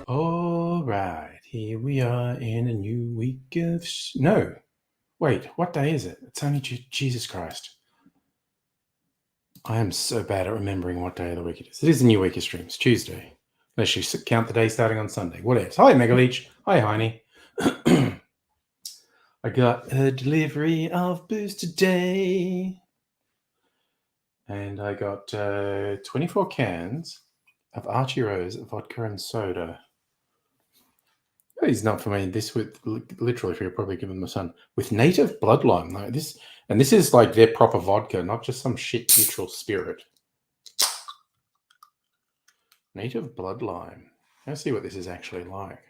All right, here we are in a new week of... No, wait, what day is it? It's only Jesus Christ. I am so bad at remembering what day of the week it is. It is a new week of streams, Tuesday. Unless you count the day starting on Sunday. What else? Hi, Megaleech. Hi, Heine. I got a delivery of booze today. And I got 24 cans of Archie Rose vodka and soda. He's not for me. This with literally, if you're probably giving my son with native bloodline. Like this, and this is like their proper vodka, not just some shit neutral spirit. Native bloodline. Let's see what this is actually like.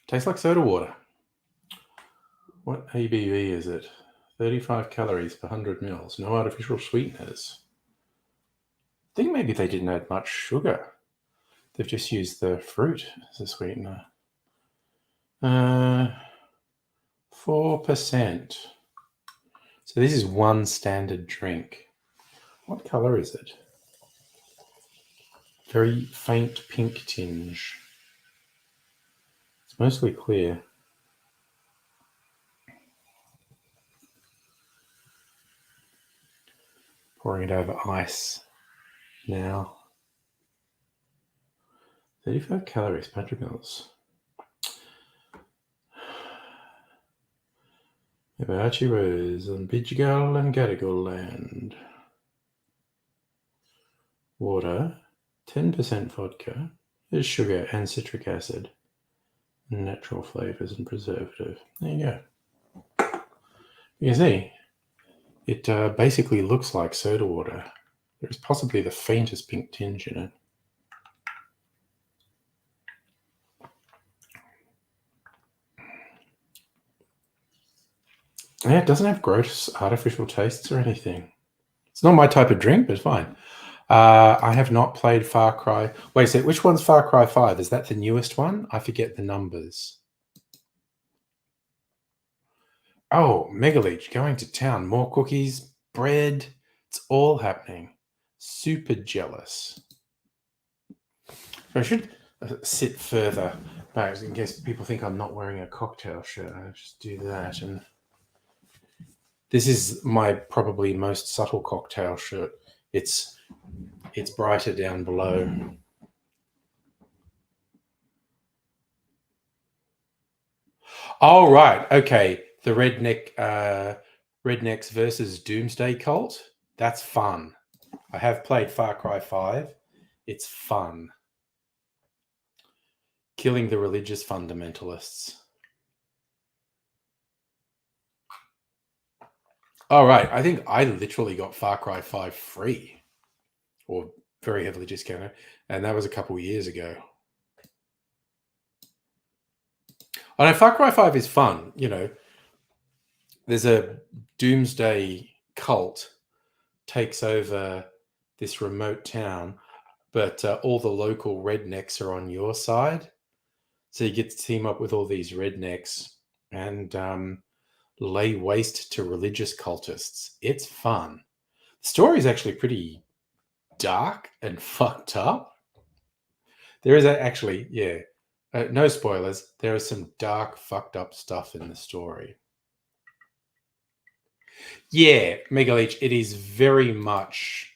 Tastes like soda water. What ABV is it? 35 calories per 100 mils. No artificial sweeteners. I think maybe they didn't add much sugar. They've just used the fruit as a sweetener. 4%. So this is one standard drink. What color is it? Very faint pink tinge. It's mostly clear. Pouring it over ice now. 35 calories, 100 mils. Archie Rose on Bidgal and Gadigal land. Water, 10% vodka. There's sugar and citric acid. Natural flavors and preservative. There you go. You can see, it basically looks like soda water. There's possibly the faintest pink tinge in it. Yeah, it doesn't have gross artificial tastes or anything. It's not my type of drink, but it's fine. I have not played Far Cry. Wait a sec, which one's Far Cry 5? Is that the newest one? I forget the numbers. Oh, Megaleech going to town. More cookies, bread. It's all happening. Super jealous. I should sit further back in case people think I'm not wearing a cocktail shirt. I'll just do that. And this is my probably most subtle cocktail shirt. It's brighter down below. Oh, right. Okay. The Rednecks versus Doomsday Cult. That's fun. I have played Far Cry 5. It's fun. Killing the religious fundamentalists. All right. I think I literally got Far Cry 5 free or very heavily discounted. And that was a couple of years ago. I know Far Cry 5 is fun. You know, there's a doomsday cult takes over this remote town, but all the local rednecks are on your side. So you get to team up with all these rednecks and lay waste to religious cultists. It's fun. The story is actually pretty dark and fucked up. There is actually, yeah, no spoilers. There is some dark, fucked up stuff in the story. Yeah, Megaleech, it is very much,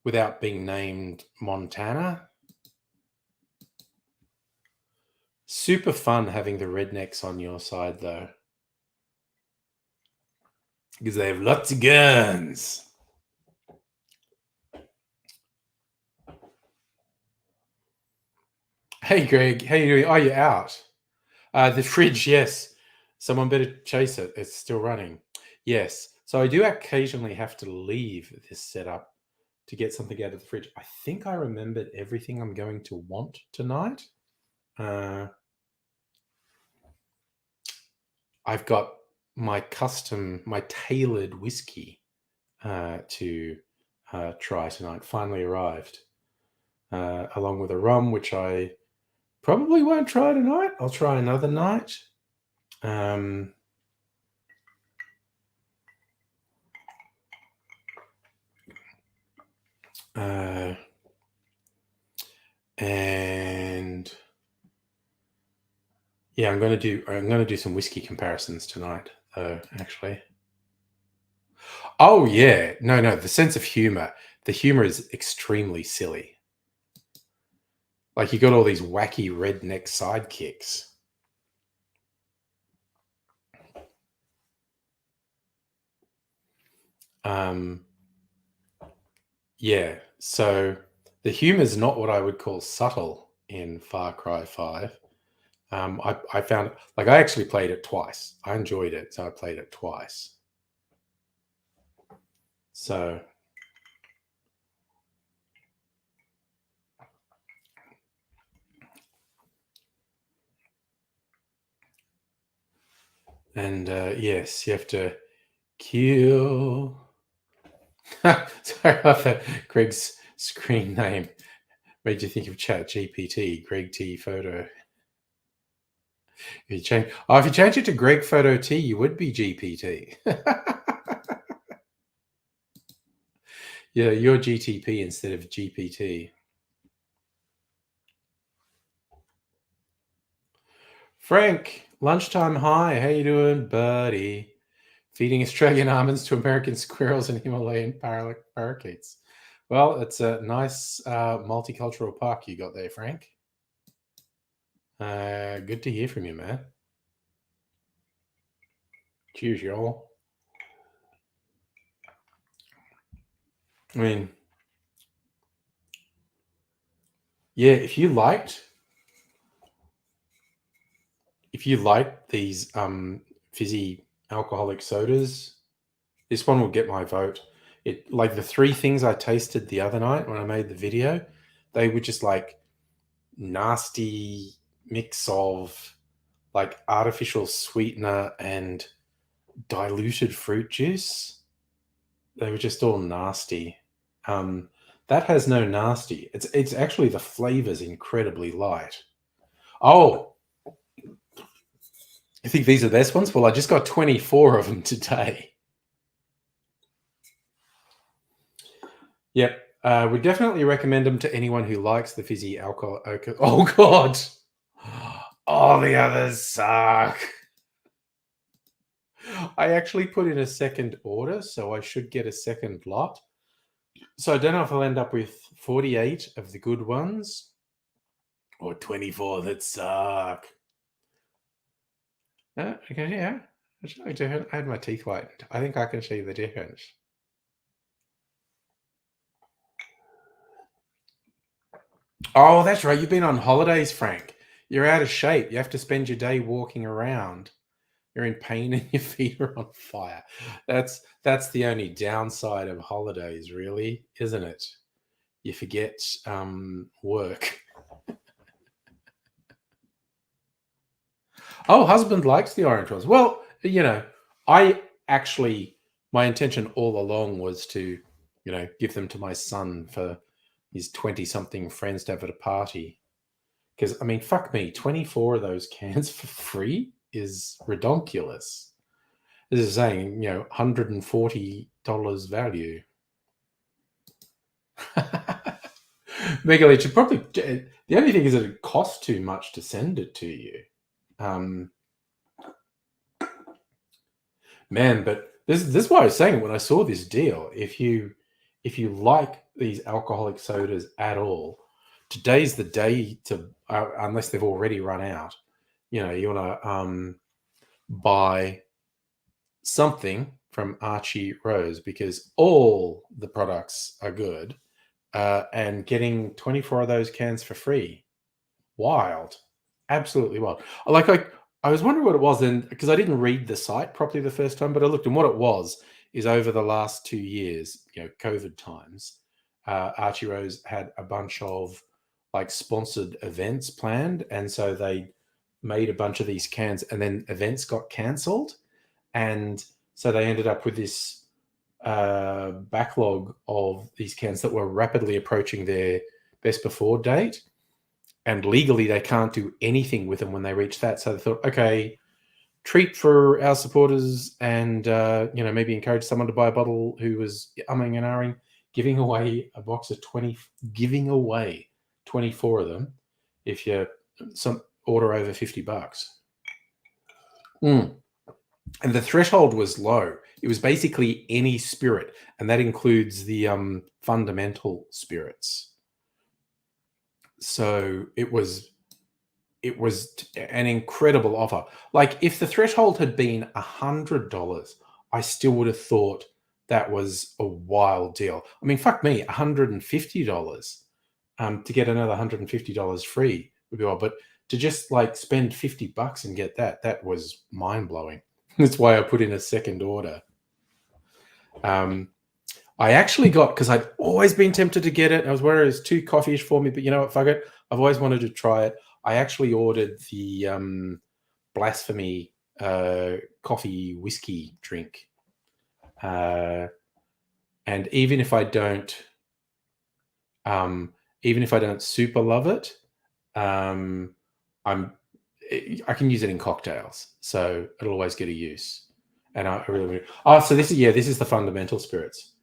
without being named, Montana. Super fun having the rednecks on your side, though. Because they have lots of guns. Hey, Greg. How you doing? Oh, you're out. The fridge, yes. Someone better chase it. It's still running. Yes. So I do occasionally have to leave this setup to get something out of the fridge. I think I remembered everything I'm going to want tonight. I've got my tailored whiskey to try tonight. Finally arrived, along with a rum, which I probably won't try tonight. I'll try another night. And yeah, I'm going to do some whiskey comparisons tonight, though, actually. Oh yeah, no, the sense of humor. The humor is extremely silly. Like, you got all these wacky redneck sidekicks. Yeah, so the humor is not what I would call subtle in Far Cry 5. I found, like, I actually played it twice. I enjoyed it, so I played it twice. So, and yes, you have to kill. Sorry about that. Greg's screen name made you think of Chat GPT, Greg T Photo. If you change it to Greg Photo T, you would be GPT. Yeah, you're GTP instead of GPT. Frank, lunchtime high. How you doing, buddy? Feeding Australian almonds to American squirrels and Himalayan parakeets. Well, it's a nice multicultural park you got there, Frank. Good to hear from you, man. Cheers, y'all. I mean, yeah, if you liked these fizzy alcoholic sodas, this one will get my vote. It, like, the three things I tasted the other night when I made the video, they were just like nasty mix of like artificial sweetener and diluted fruit juice. They were just all nasty. That has no nasty. It's actually, the flavor's incredibly light. Oh, I think these are the best ones. Well, I just got 24 of them today. Yep. We definitely recommend them to anyone who likes the fizzy alcohol. Oh, God. All the others suck. I actually put in a second order, so I should get a second lot. So I don't know if I'll end up with 48 of the good ones or 24 that suck. Okay, yeah. I had my teeth whitened. I think I can see the difference. Oh, that's right. You've been on holidays, Frank. You're out of shape. You have to spend your day walking around. You're in pain and your feet are on fire. That's the only downside of holidays, really, isn't it? You forget work. Oh, husband likes the orange ones. Well, I actually, my intention all along was to, give them to my son for his 20-something friends to have at a party. Because, I mean, fuck me, 24 of those cans for free is redonkulous. This is saying, $140 value. Megalith should probably. The only thing is that it costs too much to send it to you. Man, but this is why I was saying when I saw this deal. If you like these alcoholic sodas at all, today's the day to, unless they've already run out. You want to buy something from Archie Rose, because all the products are good, and getting 24 of those cans for free, wild, absolutely wild. I was wondering what it was, and because I didn't read the site properly the first time, but I looked, and what it was is, over the last 2 years, COVID times, Archie Rose had a bunch of like sponsored events planned, and so they made a bunch of these cans, and then events got cancelled, and so they ended up with this backlog of these cans that were rapidly approaching their best before date, and legally they can't do anything with them when they reach that. So they thought, okay, treat for our supporters, and maybe encourage someone to buy a bottle who was umming and ahhing, giving away a box of 20, giving away 24 of them if you some order over $50. And the threshold was low. It was basically any spirit, and that includes the fundamental spirits. So it was an incredible offer. Like, if the threshold had been $100, I still would have thought that was a wild deal. I mean, fuck me, $150 to get another $150 free would be wild. But to just like spend $50 and get that was mind blowing. That's why I put in a second order. I actually got, because I'd always been tempted to get it. I was worried it was too coffee-ish for me, but you know what? Fuck it. I've always wanted to try it. I actually ordered the Blasphemy coffee whiskey drink. And even if I don't super love it, I can use it in cocktails, so it'll always get a use. And I really, so this is the fundamental spirits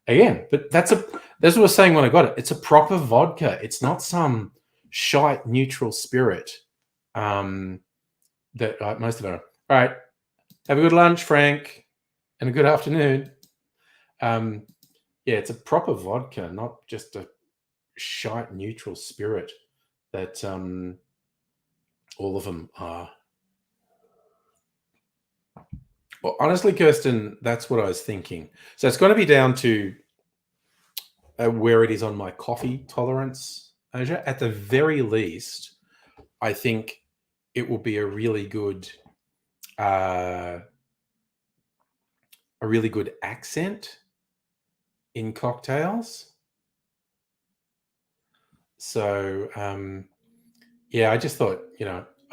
again. But that's what I was saying when I got it. It's a proper vodka. It's not some shite neutral spirit that most of it are. All right, have a good lunch, Frank, and a good afternoon. It's a proper vodka, not just a shite neutral spirit that all of them are. Well, honestly, Kirsten, that's what I was thinking. So it's going to be down to where it is on my coffee tolerance measure. At the very least, I think it will be a really good accent in cocktails. So I just thought,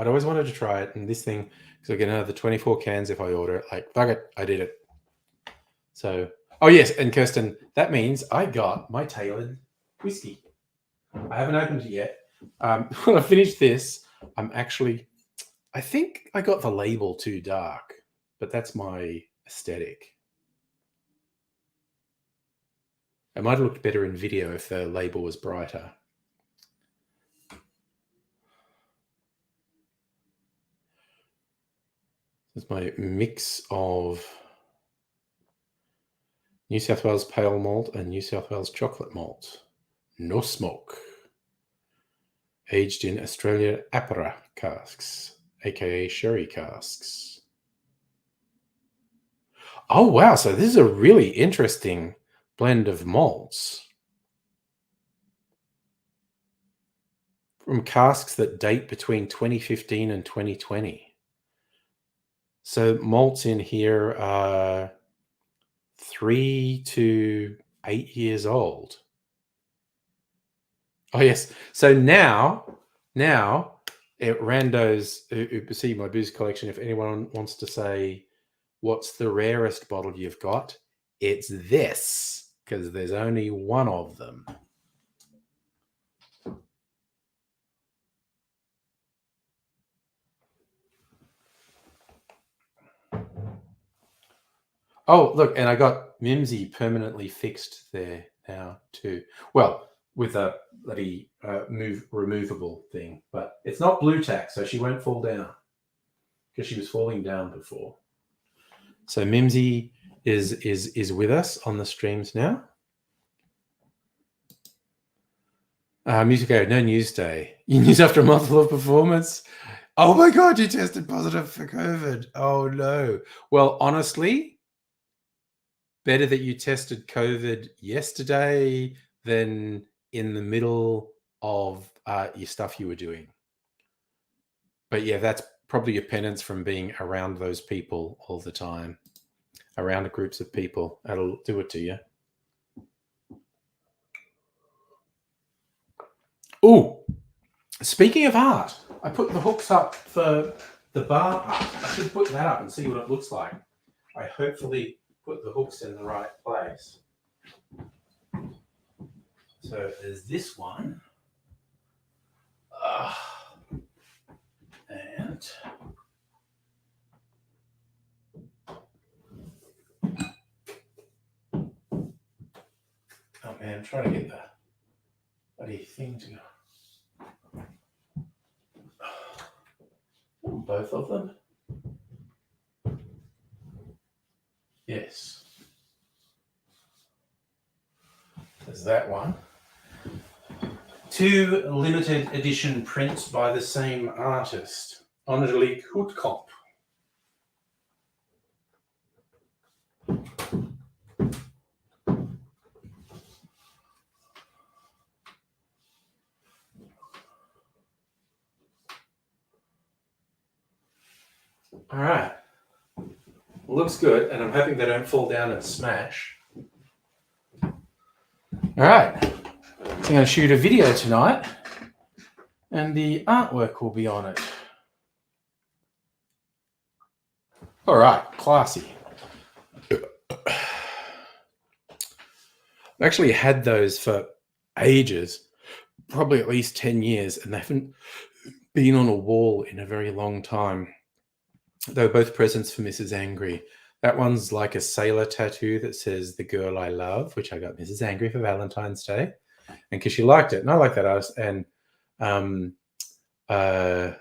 I'd always wanted to try it, and this thing, because I get another 24 cans if I order it. Like, fuck it, I did it. So, oh yes, and Kirsten, that means I got my tailored whiskey. I haven't opened it yet. When I finish this, I think I got the label too dark, but that's my aesthetic. It might have looked better in video if the label was brighter. It's my mix of New South Wales pale malt and New South Wales chocolate malt. No smoke. Aged in Australia Apera casks, aka sherry casks. Oh, wow. So this is a really interesting blend of malts from casks that date between 2015 and 2020. So malts in here are 3 to 8 years old. Oh, yes. So now at randos who see my booze collection, if anyone wants to say, what's the rarest bottle you've got? It's this, because there's only one of them. Oh, look, and I got Mimsy permanently fixed there now too. Well, with a bloody removable thing, but it's not blue tack, so she won't fall down, because she was falling down before. So Mimsy is with us on the streams now. Music Go, no news day. You news after a month of performance. Oh my God, you tested positive for COVID. Oh no. Well, honestly, better that you tested COVID yesterday than in the middle of your stuff you were doing. But yeah, that's probably your penance from being around those people all the time, around groups of people. That'll do it to you. Oh, speaking of art, I put the hooks up for the bar art. I should put that up and see what it looks like. I hopefully put the hooks in the right place. So there's this one. And oh man, I'm trying to get the bloody thing to go. Both of them? Yes. There's that one. 2 limited edition prints by the same artist, Angelique Houtkamp. All right. Looks good, and I'm hoping they don't fall down and smash. All right. So I'm going to shoot a video tonight, and the artwork will be on it. All right, classy. I've actually had those for ages, probably at least 10 years, and they haven't been on a wall in a very long time. They were both presents for Mrs. Angry. That one's like a sailor tattoo that says "The Girl I Love," which I got Mrs. Angry for Valentine's Day, and because she liked it, and I like that artist. And I don't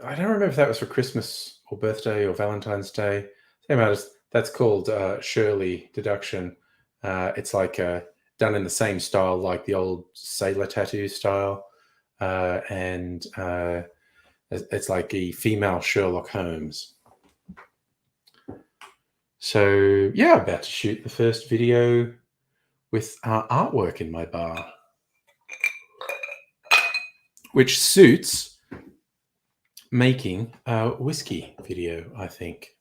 remember if that was for Christmas or birthday or Valentine's Day. Same artist. That's called Shirley Deduction. It's like done in the same style, like the old sailor tattoo style, and it's like a female Sherlock Holmes. So yeah, about to shoot the first video with artwork in my bar, which suits making a whiskey video, I think.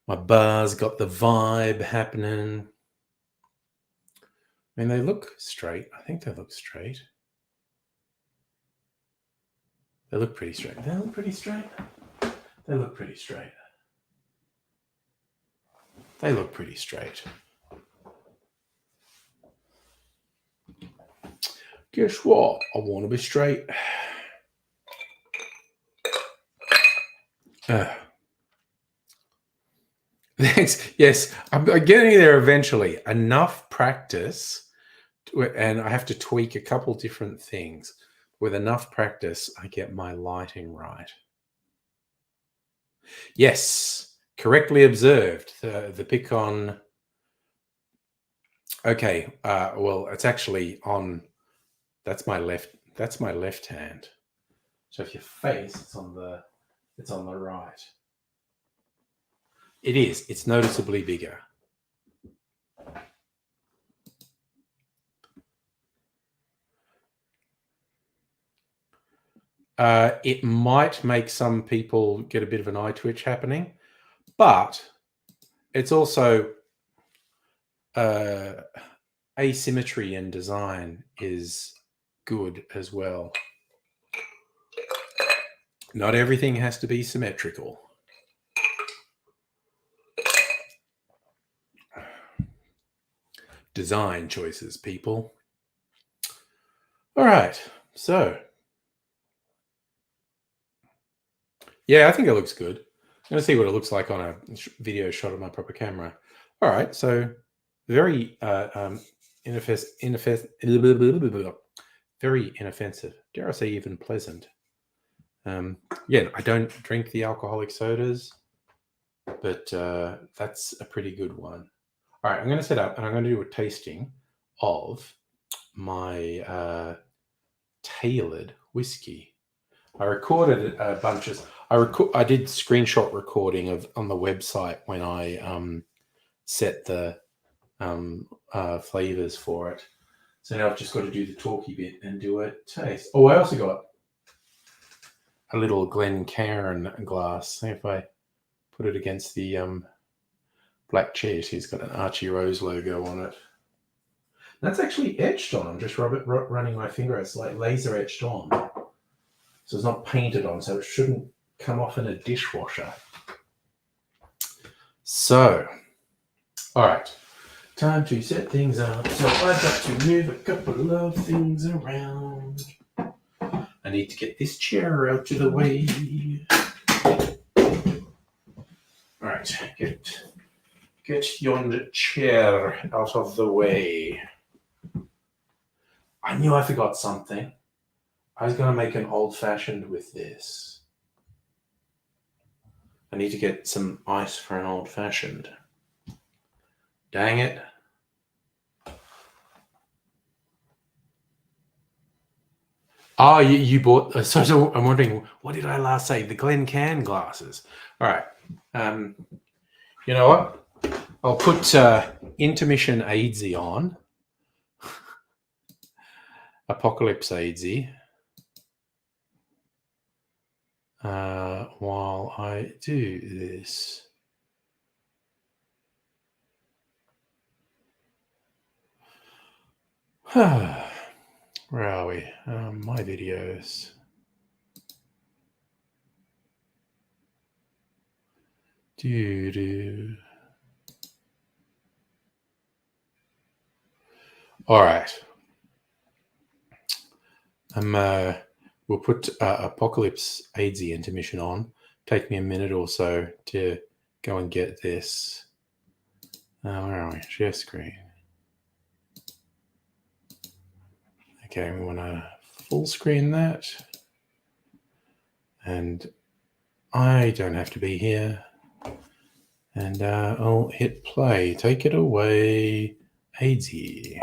My bar's got the vibe happening. I mean, they look straight. I think they look straight. They look pretty straight. They look pretty straight. They look pretty straight. They look pretty straight. Guess what? I want to be straight. Thanks. Yes, I'm getting there eventually. Enough practice, and I have to tweak a couple different things. With enough practice, I get my lighting right. Yes, correctly observed. The pick on. Okay, well, it's actually on. That's my left. That's my left hand. So if you face, it's on the right. It is. It's noticeably bigger. It might make some people get a bit of an eye twitch happening, but it's also asymmetry in design is good as well. Not everything has to be symmetrical. Design choices, people. All right, so yeah, I think it looks good. I'm going to see what it looks like on a video shot of my proper camera. All right, so very very inoffensive. Dare I say even pleasant. Yeah, I don't drink the alcoholic sodas, but that's a pretty good one. All right, I'm going to set up and I'm going to do a tasting of my tailored whiskey. I recorded a bunch of. I did screenshot recording of on the website when I set the flavors for it. So now I've just got to do the talky bit and do a taste. Oh, I also got a little Glencairn glass. See if I put it against the black chest. He's got an Archie Rose logo on it. That's actually etched on. I'm just running my finger. It's like laser etched on. So it's not painted on, so it shouldn't come off in a dishwasher. So, all right. Time to set things up. So I've got to move a couple of things around. I need to get this chair out of the way. All right, get yonder chair out of the way. I knew I forgot something. I was going to make an old-fashioned with this. I need to get some ice for an old-fashioned. Dang it. Oh, you bought... So I'm wondering, what did I last say? The Glencairn glasses. All right. You know what? I'll put Intermission Aidsy on. Apocalypse Aidsy. While I do this. Where are we? My videos. All right. We'll put Apocalypse Aidsy Intermission on. Take me a minute or so to go and get this. Where are we? Share screen. Okay, we want to full screen that. And I don't have to be here. And I'll hit play. Take it away, Aidsy.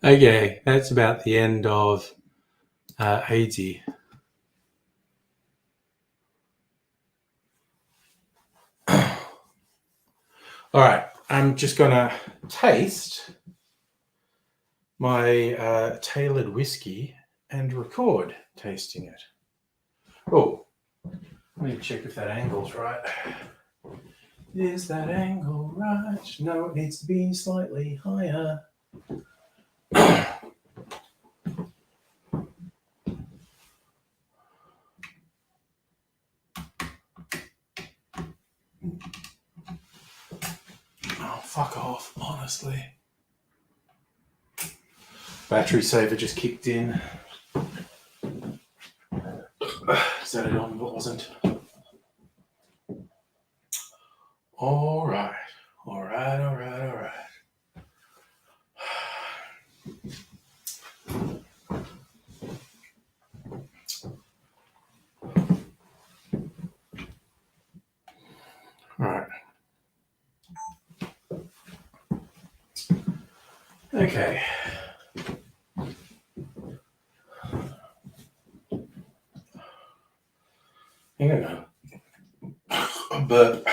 Okay, that's about the end of hazy. All right, I'm just going to taste my tailored whiskey and record tasting it. Oh, let me check if that angle's right. Is that angle right? No, it needs to be slightly higher. Oh, fuck off, honestly. Battery saver just kicked in. Set it on, but wasn't. All right. All right. Okay. You know, but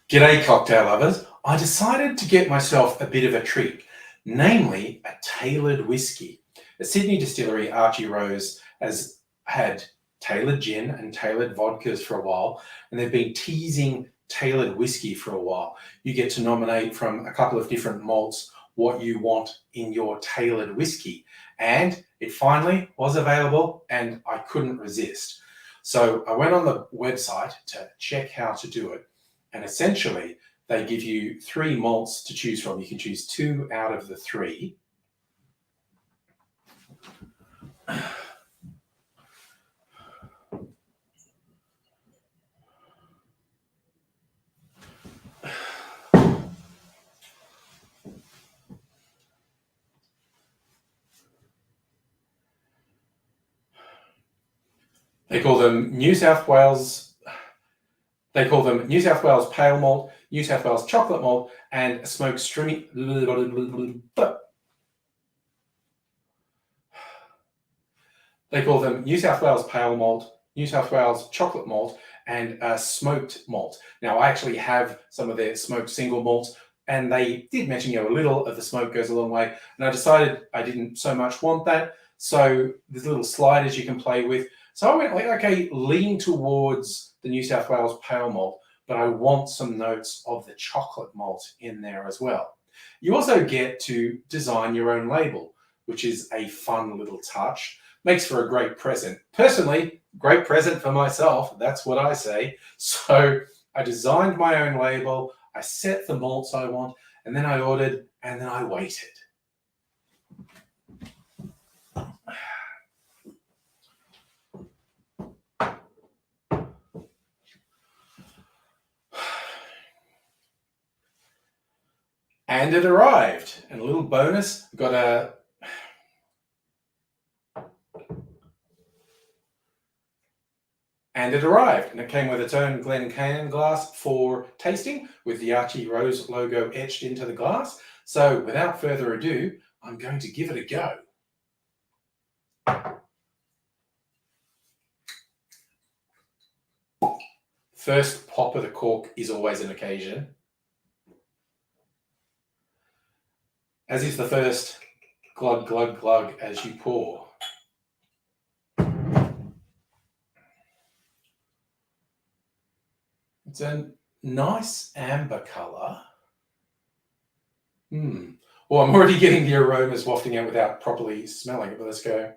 g'day, cocktail lovers. I decided to get myself a bit of a treat, namely a tailored whiskey. The Sydney distillery Archie Rose has had tailored gin and tailored vodkas for a while, and they've been teasing tailored whiskey for a while. You get to nominate from a couple of different malts what you want in your tailored whiskey. And it finally was available, and I couldn't resist. So I went on the website to check how to do it. And essentially, they give you 3 malts to choose from. You can choose 2 out of the 3. They call them New South Wales Pale Malt, New South Wales Chocolate Malt, and Smoked Stringy. They call them New South Wales Pale Malt, New South Wales Chocolate Malt, and Smoked Malt. Now, I actually have some of their smoked single malts, and they did mention, a little of the smoke goes a long way. And I decided I didn't so much want that. So there's little sliders you can play with. So I went like, okay, lean towards the New South Wales Pale Malt, but I want some notes of the chocolate malt in there as well. You also get to design your own label, which is a fun little touch. Makes for a great present. Personally, great present for myself. That's what I say. So I designed my own label. I set the malts I want, and then I ordered, and then I waited. And it arrived. And a little bonus, got a And it arrived, and it came with its own Glencairn glass for tasting, with the Archie Rose logo etched into the glass. So without further ado, I'm going to give it a go. First pop of the cork is always an occasion, as is the first glug, glug, glug as you pour. It's a nice amber colour. Well, I'm already getting the aromas wafting out without properly smelling it, but let's go.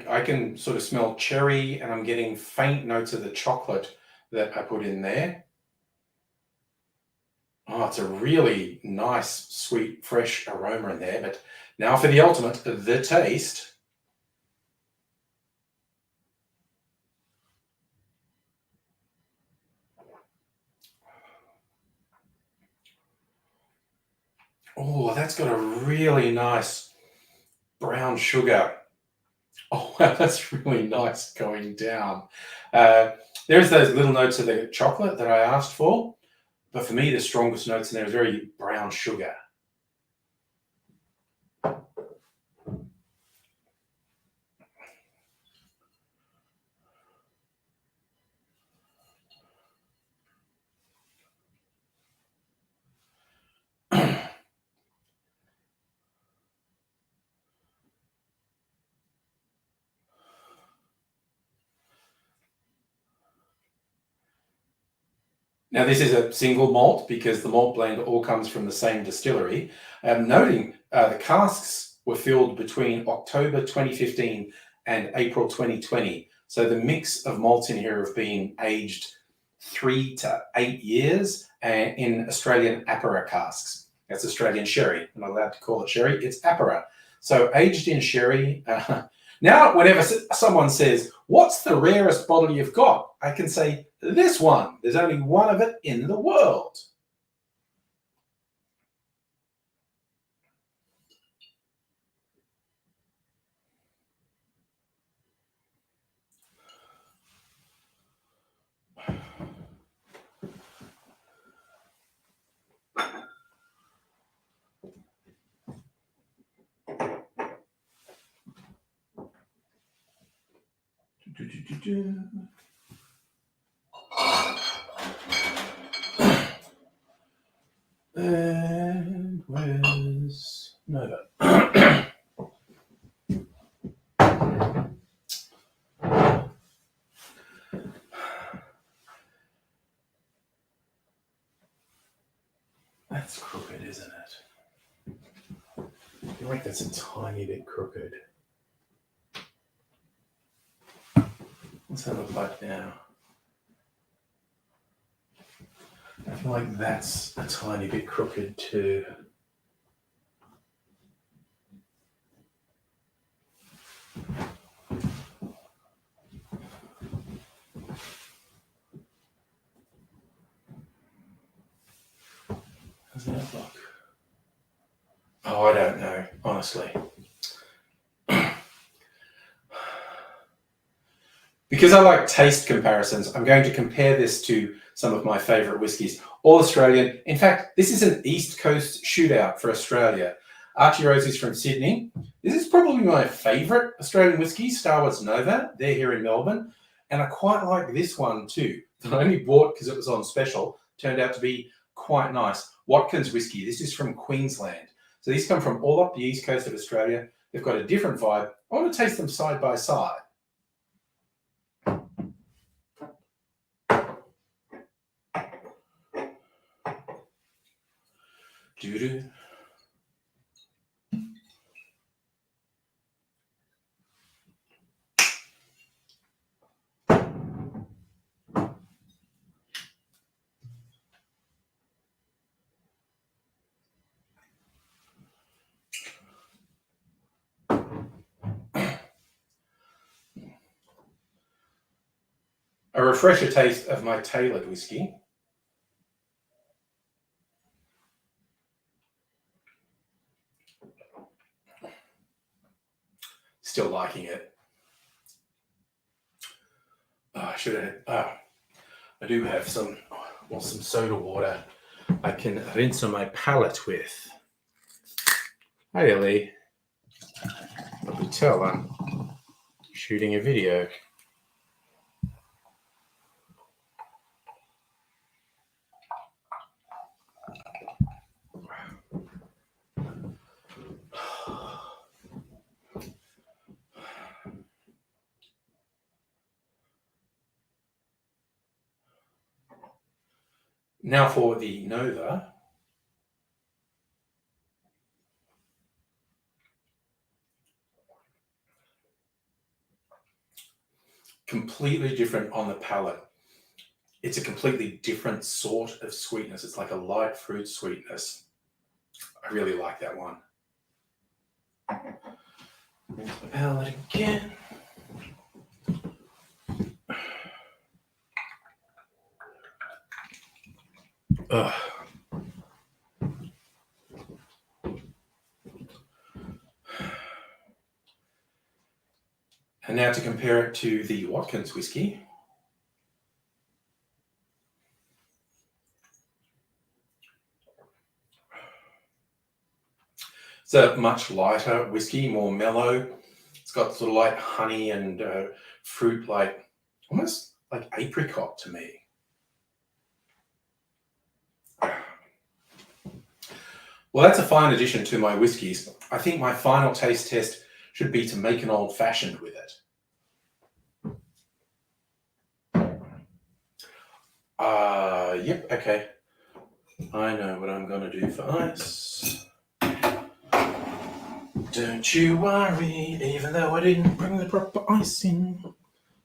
I can sort of smell cherry, and I'm getting faint notes of the chocolate that I put in there. Oh, it's a really nice, sweet, fresh aroma in there. But now for the ultimate, the taste. Oh, that's got a really nice brown sugar. Oh, wow, that's really nice going down. There's those little notes of the chocolate that I asked for, but for me, the strongest notes in there is very brown sugar. Now, this is a single malt because the malt blend all comes from the same distillery. Noting the casks were filled between October 2015 and April 2020. So the mix of malts in here have been aged 3 to 8 years in Australian Apera casks. That's Australian sherry. I'm not allowed to call it sherry, it's Apera. So aged in sherry. Now, whenever someone says, "What's the rarest bottle you've got?" I can say, "This one. There's only one of it in the world." And where's Nova? That's crooked, isn't it? I feel like that's a tiny bit crooked. What's that look like now? I feel like that's a tiny bit crooked too. How's that look? Oh, I don't know, honestly. Because I like taste comparisons, I'm going to compare this to some of my favourite whiskies. All Australian. In fact, this is an East Coast shootout for Australia. Archie Rose is from Sydney. This is probably my favourite Australian whiskey, Star Wars Nova. They're here in Melbourne. And I quite like this one too, that I only bought because it was on special. Turned out to be quite nice. Watkins whiskey. This is from Queensland. So these come from all up the east coast of Australia. They've got a different vibe. I want to taste them side by side. Doo-doo. A refresher taste of my tailored whiskey. Still liking it. Oh, I should have. I do have some soda water I can rinse on my palate with. Hi, Ellie. Let me tell, I'm shooting a video. Now for the Nova. Completely different on the palate. It's a completely different sort of sweetness. It's like a light fruit sweetness. I really like that one. Rinse my palate again. Ugh. And now to compare it to the Watkins whiskey. It's a much lighter whiskey, more mellow. It's got sort of like honey and fruit, like almost like apricot to me. Well, that's a fine addition to my whiskies. I think my final taste test should be to make an old-fashioned with it. Yep, okay. I know what I'm going to do for ice. Don't you worry, even though I didn't bring the proper ice in.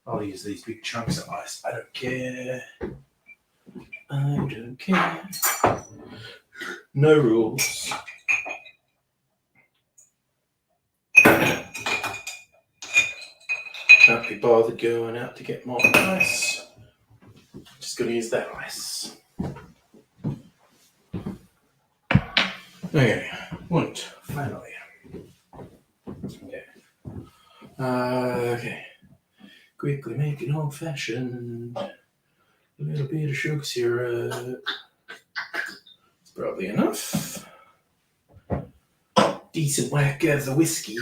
I'll use these big chunks of ice. I don't care. I don't care. No rules. Can't be bothered going out to get more ice. Just going to use that ice. Okay, and finally. Okay. Okay. Quickly make an old fashioned. A little bit of sugar syrup. It's probably enough. Decent whack of the whiskey.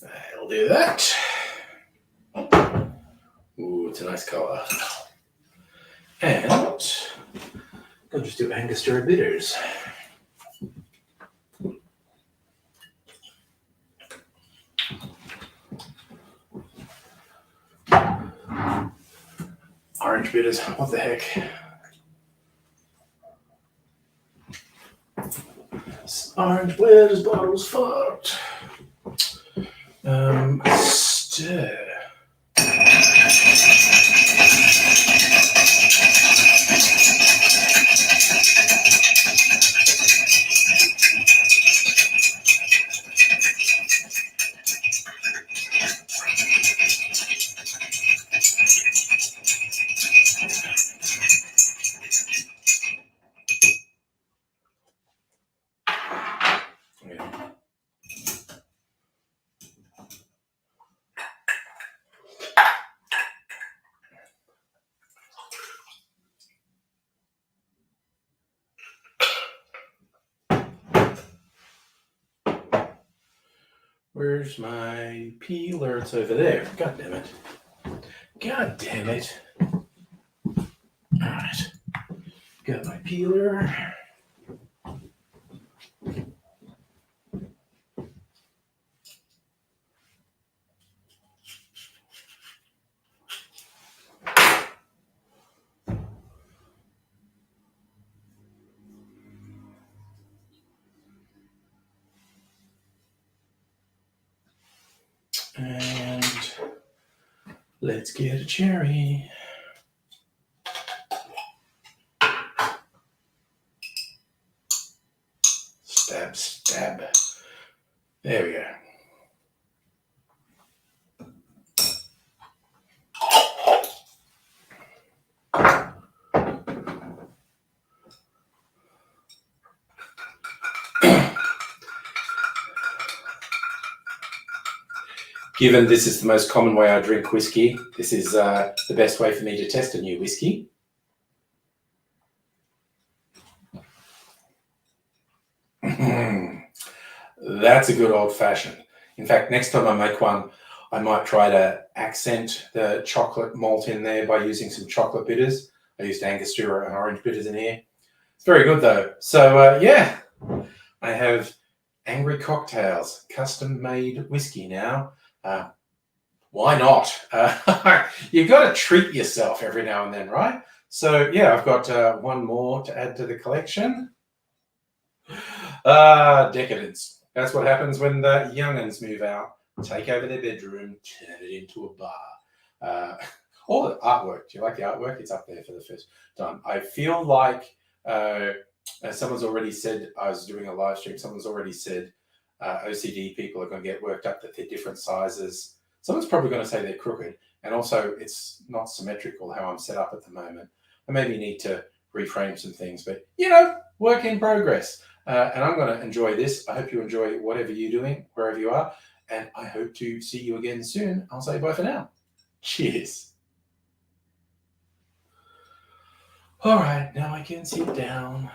That'll do that. Ooh, it's a nice colour. And I'll just do Angostura bitters. Orange bitters, what the heck? Orange bitters, bottles fucked. Stir. Where's my peeler? It's over there. God damn it. God damn it. Alright. Got my peeler. And let's get a cherry. Stab, stab. There we go. Given this is the most common way I drink whiskey, this is the best way for me to test a new whiskey. That's a good old-fashioned. In fact, next time I make one, I might try to accent the chocolate malt in there by using some chocolate bitters. I used Angostura and orange bitters in here. It's very good though. So yeah, I have Angry Cocktails, custom-made whiskey now. Why not? You got to treat yourself every now and then, right? So yeah, I've got one more to add to the collection. Decadence. That's what happens when the young'uns move out, take over their bedroom, turn it into a bar. All the artwork. Do you like the artwork? It's up there for the first time. I feel like someone's already said, I was doing a live stream, someone's already said OCD people are going to get worked up that they're different sizes. Someone's probably going to say they're crooked. And also, it's not symmetrical how I'm set up at the moment. I maybe need to reframe some things, but you know, Work in progress. And I'm going to enjoy this. I hope you enjoy whatever you're doing, wherever you are. And I hope to see you again soon. I'll say bye for now. Cheers. All right, now I can sit down.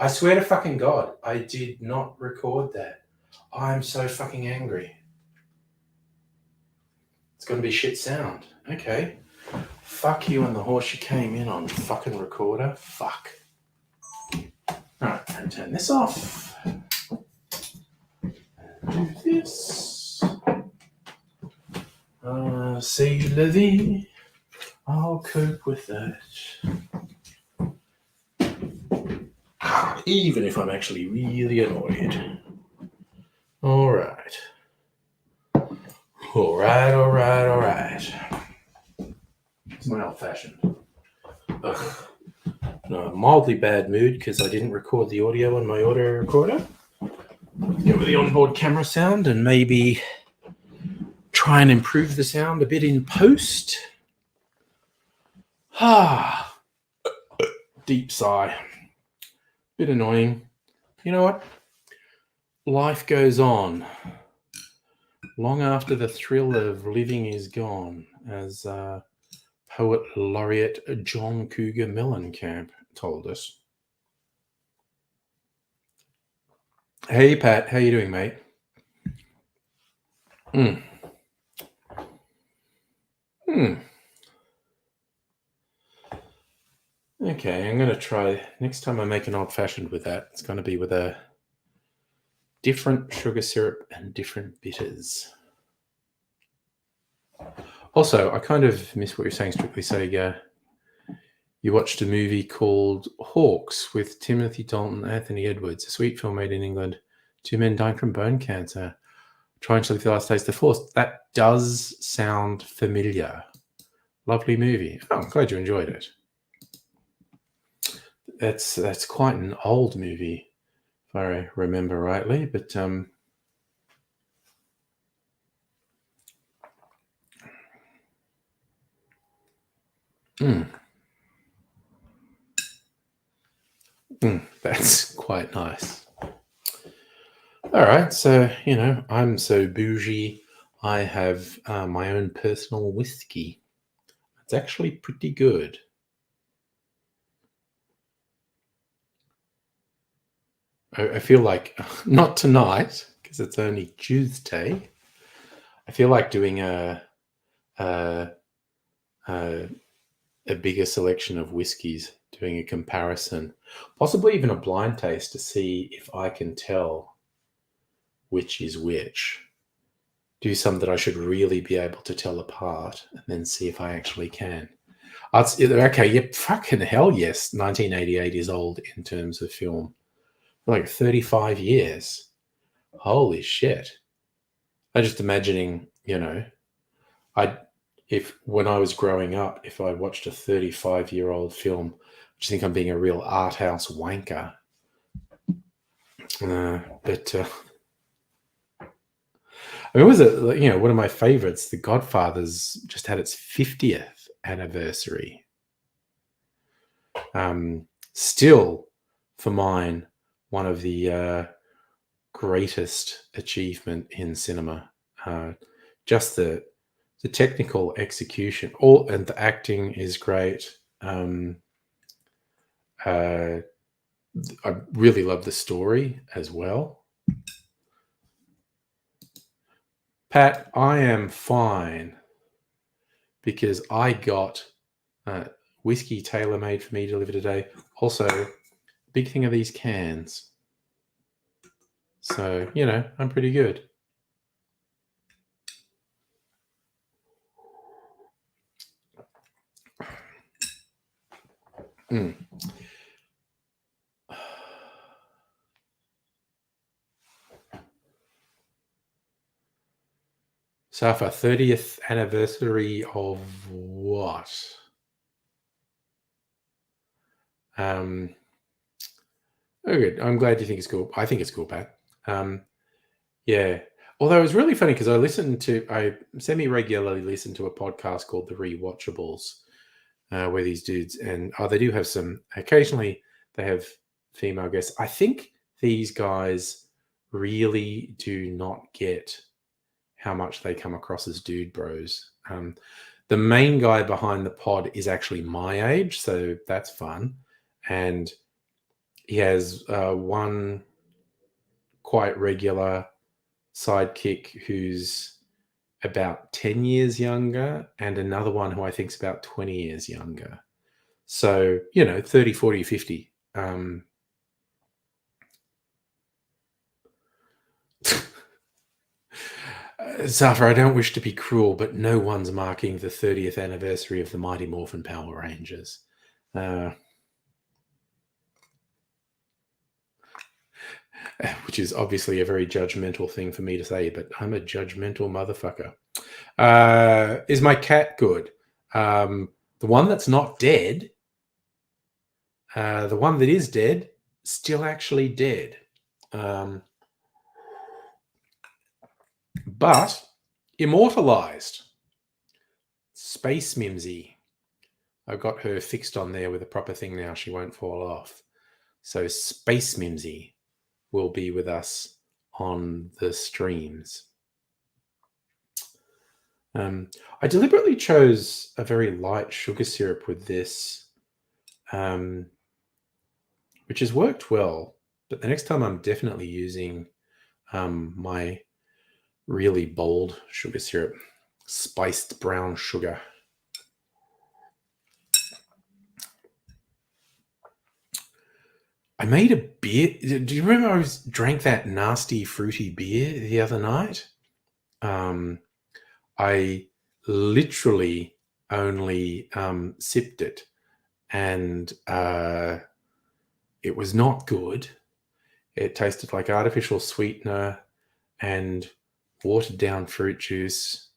I swear to fucking God, I did not record that. I'm so fucking angry. It's going to be shit sound. Okay. Fuck you and the horse you came in on, fucking recorder. Fuck. Alright, and turn this off. Do this. C'est la vie. I'll cope with that. Even if I'm actually really annoyed. Alright. Alright. It's my old-fashioned. Ugh. No, mildly bad mood because I didn't record the audio on my audio recorder. Get with the onboard camera sound and maybe try and improve the sound a bit in post. Deep sigh. Bit annoying. You know what? Life goes on long after the thrill of living is gone, as poet laureate John Cougar Mellencamp told us. Hey Pat, how you doing, mate? Okay, I'm going to try, next time I make an old-fashioned with that, it's going to be with a different sugar syrup and different bitters. Also, I kind of miss what you're saying, Strictly Say. You watched a movie called Hawks with Timothy Dalton and Anthony Edwards, a sweet film made in England. 2 men dying from bone cancer, trying to live the last days of the force. That does sound familiar. Lovely movie. Oh, I'm glad you enjoyed it. That's quite an old movie, if I remember rightly, but that's quite nice. All right, so, I'm so bougie, I have my own personal whiskey. It's actually pretty good. I feel like, not tonight, because it's only Tuesday, I feel like doing a bigger selection of whiskies, doing a comparison, possibly even a blind taste to see if I can tell which is which. Do some that I should really be able to tell apart and then see if I actually can. Okay, yep, fucking hell yes, 1988 is old in terms of film. Like 35 years. Holy shit. I'm just imagining, when I was growing up, if I watched a 35-year-old film, I just think I'm being a real art house wanker. But I mean, was it, one of my favorites, The Godfather's just had its 50th anniversary. Still, for mine, one of the greatest achievement in cinema. Just the technical execution, and the acting is great. I really love the story as well. Pat, I am fine because I got whiskey tailor-made for me delivered today. Also, big thing of these cans. So, I'm pretty good. So for 30th anniversary of what? Oh, good. I'm glad you think it's cool. I think it's cool, Pat. Yeah. Although it was really funny because I semi-regularly listen to a podcast called The Rewatchables. where these dudes, and they do have some, occasionally they have female guests. I think these guys really do not get how much they come across as dude bros. The main guy behind the pod is actually my age, so that's fun. And he has one quite regular sidekick who's about 10 years younger, and another one who I think is about 20 years younger. So, 30, 40, 50. Zafar, I don't wish to be cruel, but no one's marking the 30th anniversary of the Mighty Morphin Power Rangers. Which is obviously a very judgmental thing for me to say, but I'm a judgmental motherfucker. Is my cat good? The one that's not dead, the one that is dead, still actually dead. But immortalized. Space Mimsy. I've got her fixed on there with a proper thing now. She won't fall off. So Space Mimsy will be with us on the streams. I deliberately chose a very light sugar syrup with this, which has worked well. But the next time I'm definitely using my really bold sugar syrup, spiced brown sugar. I made a beer. Do you remember I drank that nasty fruity beer the other night? I literally only sipped it, and it was not good. It tasted like artificial sweetener and watered down fruit juice.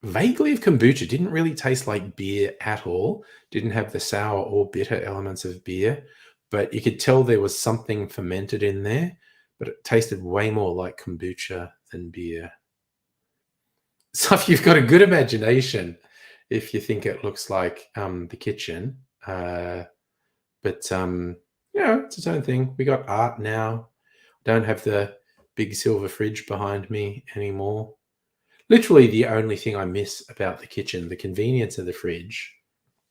Vaguely of kombucha. Didn't really taste like beer at all. Didn't have the sour or bitter elements of beer. But you could tell there was something fermented in there, but it tasted way more like kombucha than beer. So if you've got a good imagination, if you think it looks like the kitchen, but it's its own thing. We got art now. Don't have the big silver fridge behind me anymore. Literally the only thing I miss about the kitchen, the convenience of the fridge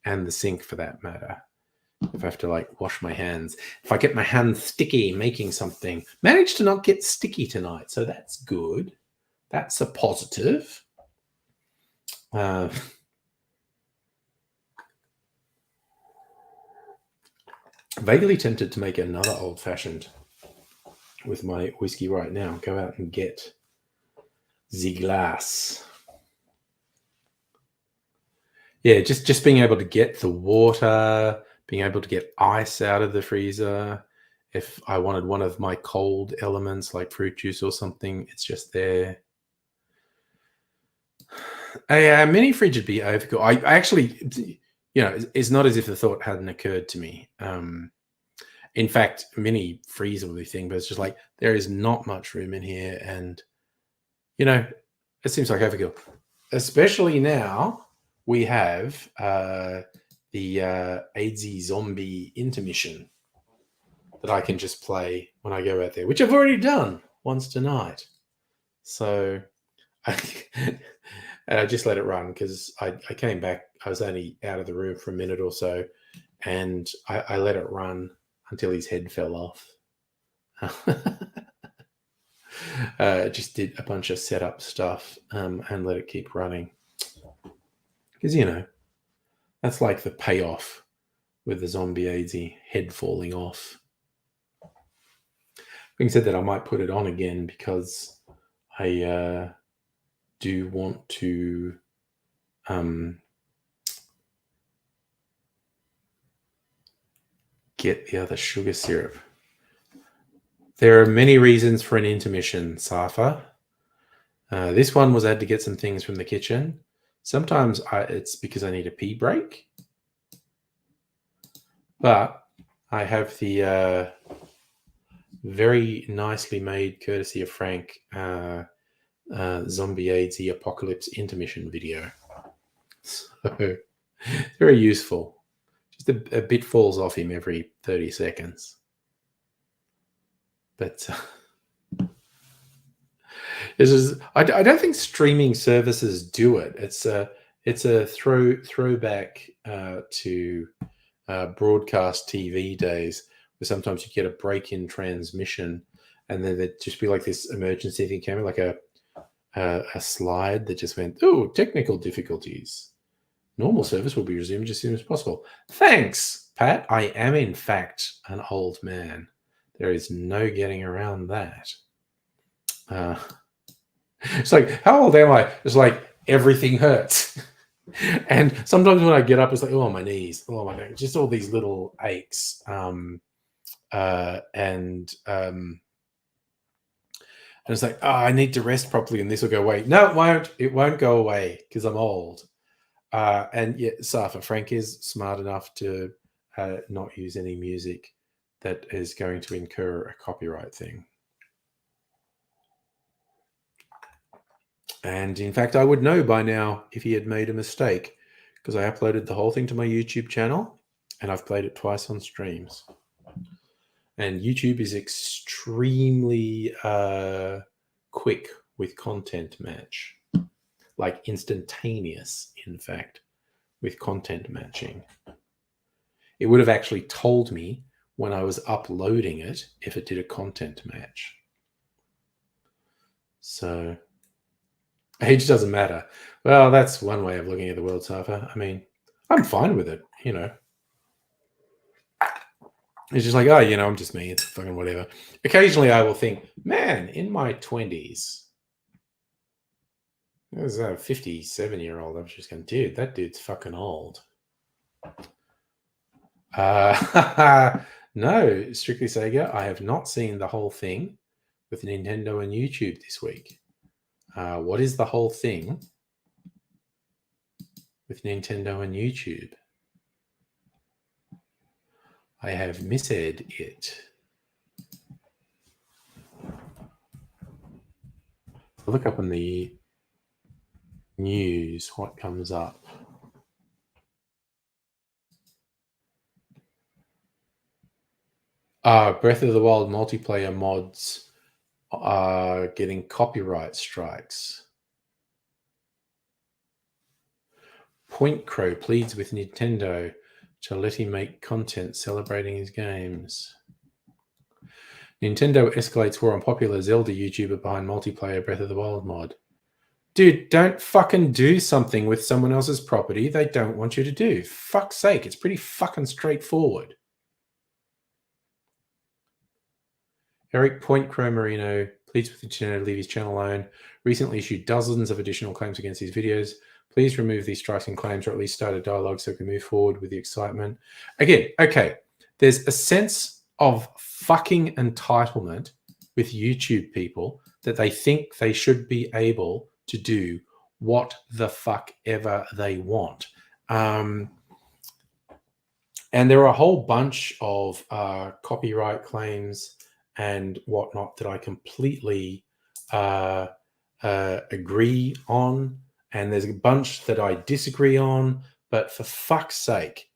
and the sink for that matter. If I have to wash my hands, if I get my hands sticky making something, managed to not get sticky tonight, so that's good. That's a positive. Vaguely tempted to make another old fashioned with my whiskey right now. Go out and get the glass. Yeah, just being able to get the water, being able to get ice out of the freezer. If I wanted one of my cold elements like fruit juice or something, it's just there. A mini fridge would be overkill. I actually, it's not as if the thought hadn't occurred to me. In fact, mini freezer would be a thing, but it's just like there is not much room in here, and it seems like overkill. Especially now we have the AIDSy zombie intermission that I can just play when I go out there, which I've already done once tonight. So I just let it run because I came back. I was only out of the room for a minute or so, and I let it run until his head fell off. Just did a bunch of setup stuff and let it keep running. Because, that's like the payoff with the zombie AIDSy head falling off. Having said that, I might put it on again because I do want to get the other sugar syrup. There are many reasons for an intermission, Safa. This one was I had to get some things from the kitchen. Sometimes it's because I need a pee break. But I have the very nicely made, courtesy of Frank, zombie AIDSy apocalypse intermission video. So Very useful. Just a bit falls off him every 30 seconds. But I don't think streaming services do it. It's a throwback to broadcast TV days, where sometimes you get a break in transmission, and then there'd just be like this emergency thing came, like a slide that just went, "Oh, technical difficulties. Normal service will be resumed as soon as possible." Thanks, Pat. I am in fact an old man. There is no getting around that. It's like, how old am I? It's like everything hurts. And sometimes when I get up, it's like, oh, my knees, oh, my neck, just all these little aches. And it's like, oh, I need to rest properly and this will go away. No, it won't. It won't go away because I'm old. And yeah, Safa, Frank is smart enough to not use any music that is going to incur a copyright thing. And in fact, I would know by now if he had made a mistake, because I uploaded the whole thing to my YouTube channel and I've played it twice on streams. And YouTube is extremely quick with content match, like instantaneous, in fact, with content matching. It would have actually told me when I was uploading it if it did a content match. So age doesn't matter. Well, that's one way of looking at the world, Safa. I mean, I'm fine with it, you know. It's just like, oh, you know, I'm just me. It's fucking whatever. Occasionally I will think, man, in my 20s, there's a 57-year-old. I'm just going, dude, that dude's fucking old. No, strictly Sega, I have not seen the whole thing with Nintendo and YouTube this week. What is the whole thing with Nintendo and YouTube? I have missed it. I'll look up in the news what comes up. Breath of the Wild multiplayer mods are getting copyright strikes. Point Crow pleads with Nintendo to let him make content celebrating his games. Nintendo escalates war on popular Zelda YouTuber behind multiplayer Breath of the Wild mod. Dude, don't fucking do something with someone else's property they don't want you to do. Fuck's sake, it's pretty fucking straightforward. Eric Point Crow Marino pleads with Nintendo to leave his channel alone. Recently issued dozens of additional claims against his videos. Please remove these striking claims or at least start a dialogue so we can move forward with the excitement. Again, okay, there's a sense of fucking entitlement with YouTube people that they think they should be able to do what the fuck ever they want. And there are a whole bunch of copyright claims and whatnot that I completely agree on. And there's a bunch that I disagree on, but for fuck's sake,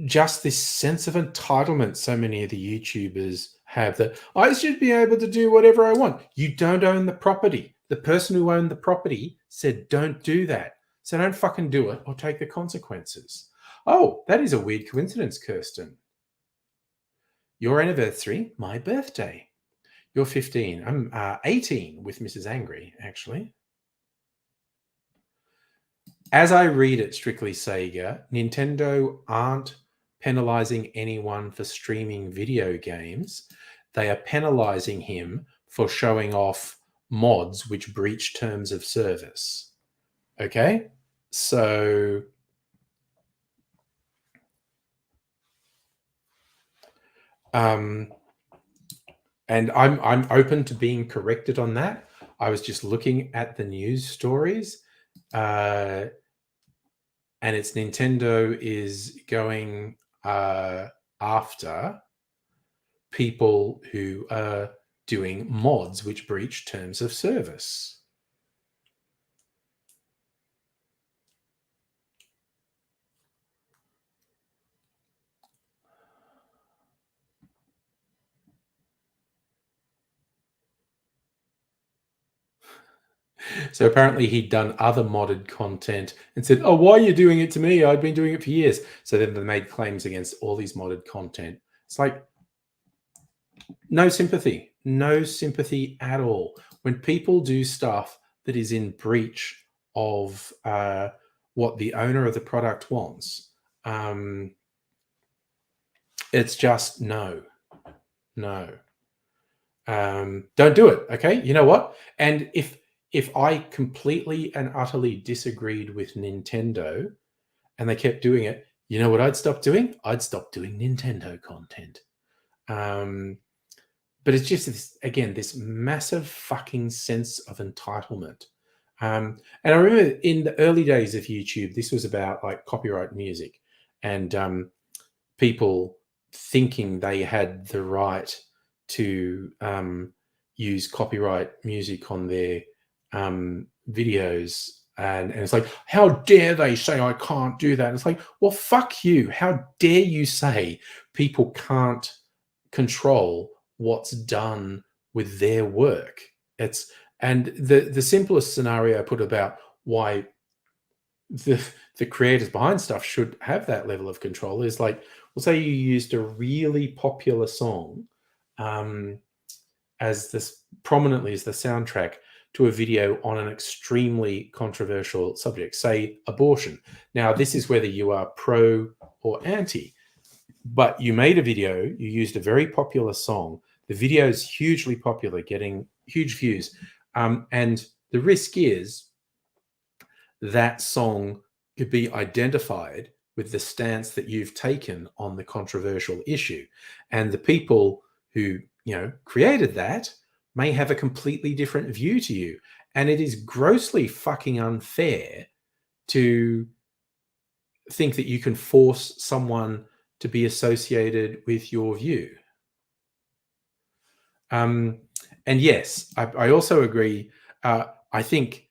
just this sense of entitlement so many of the YouTubers have, that I should be able to do whatever I want. You don't own the property. The person who owned the property said, don't do that. So don't fucking do it or take the consequences. Oh, that is a weird coincidence, Kirsten. Your anniversary, my birthday. You're 15. I'm 18 with Mrs. Angry, actually. As I read it, strictly Sega, Nintendo aren't penalizing anyone for streaming video games. They are penalizing him for showing off mods which breach terms of service. Okay? So and I'm open to being corrected on that. I was just looking at the news stories, and it's Nintendo is going after people who are doing mods which breach terms of service. So apparently he'd done other modded content and said, "Oh, why are you doing it to me? I've been doing it for years." So then they made claims against all these modded content. It's like no sympathy at all. When people do stuff that is in breach of what the owner of the product wants, it's just no. Don't do it. Okay, you know what? And if I completely and utterly disagreed with Nintendo and they kept doing it, you know what I'd stop doing? I'd stop doing Nintendo content. But it's just this massive fucking sense of entitlement. And I remember in the early days of YouTube, this was about like copyright music and people thinking they had the right to use copyright music on their videos. And it's like, how dare they say I can't do that? And it's like, well, fuck you. How dare you say people can't control what's done with their work? And the simplest scenario I put about why the creators behind stuff should have that level of control is like, well, say you used a really popular song as this prominently as the soundtrack to a video on an extremely controversial subject, say abortion. Now, this is whether you are pro or anti, but you made a video, you used a very popular song. The video is hugely popular, getting huge views. And the risk is that song could be identified with the stance that you've taken on the controversial issue. And the people who, created that may have a completely different view to you. And it is grossly fucking unfair to think that you can force someone to be associated with your view. And yes, I also agree. I think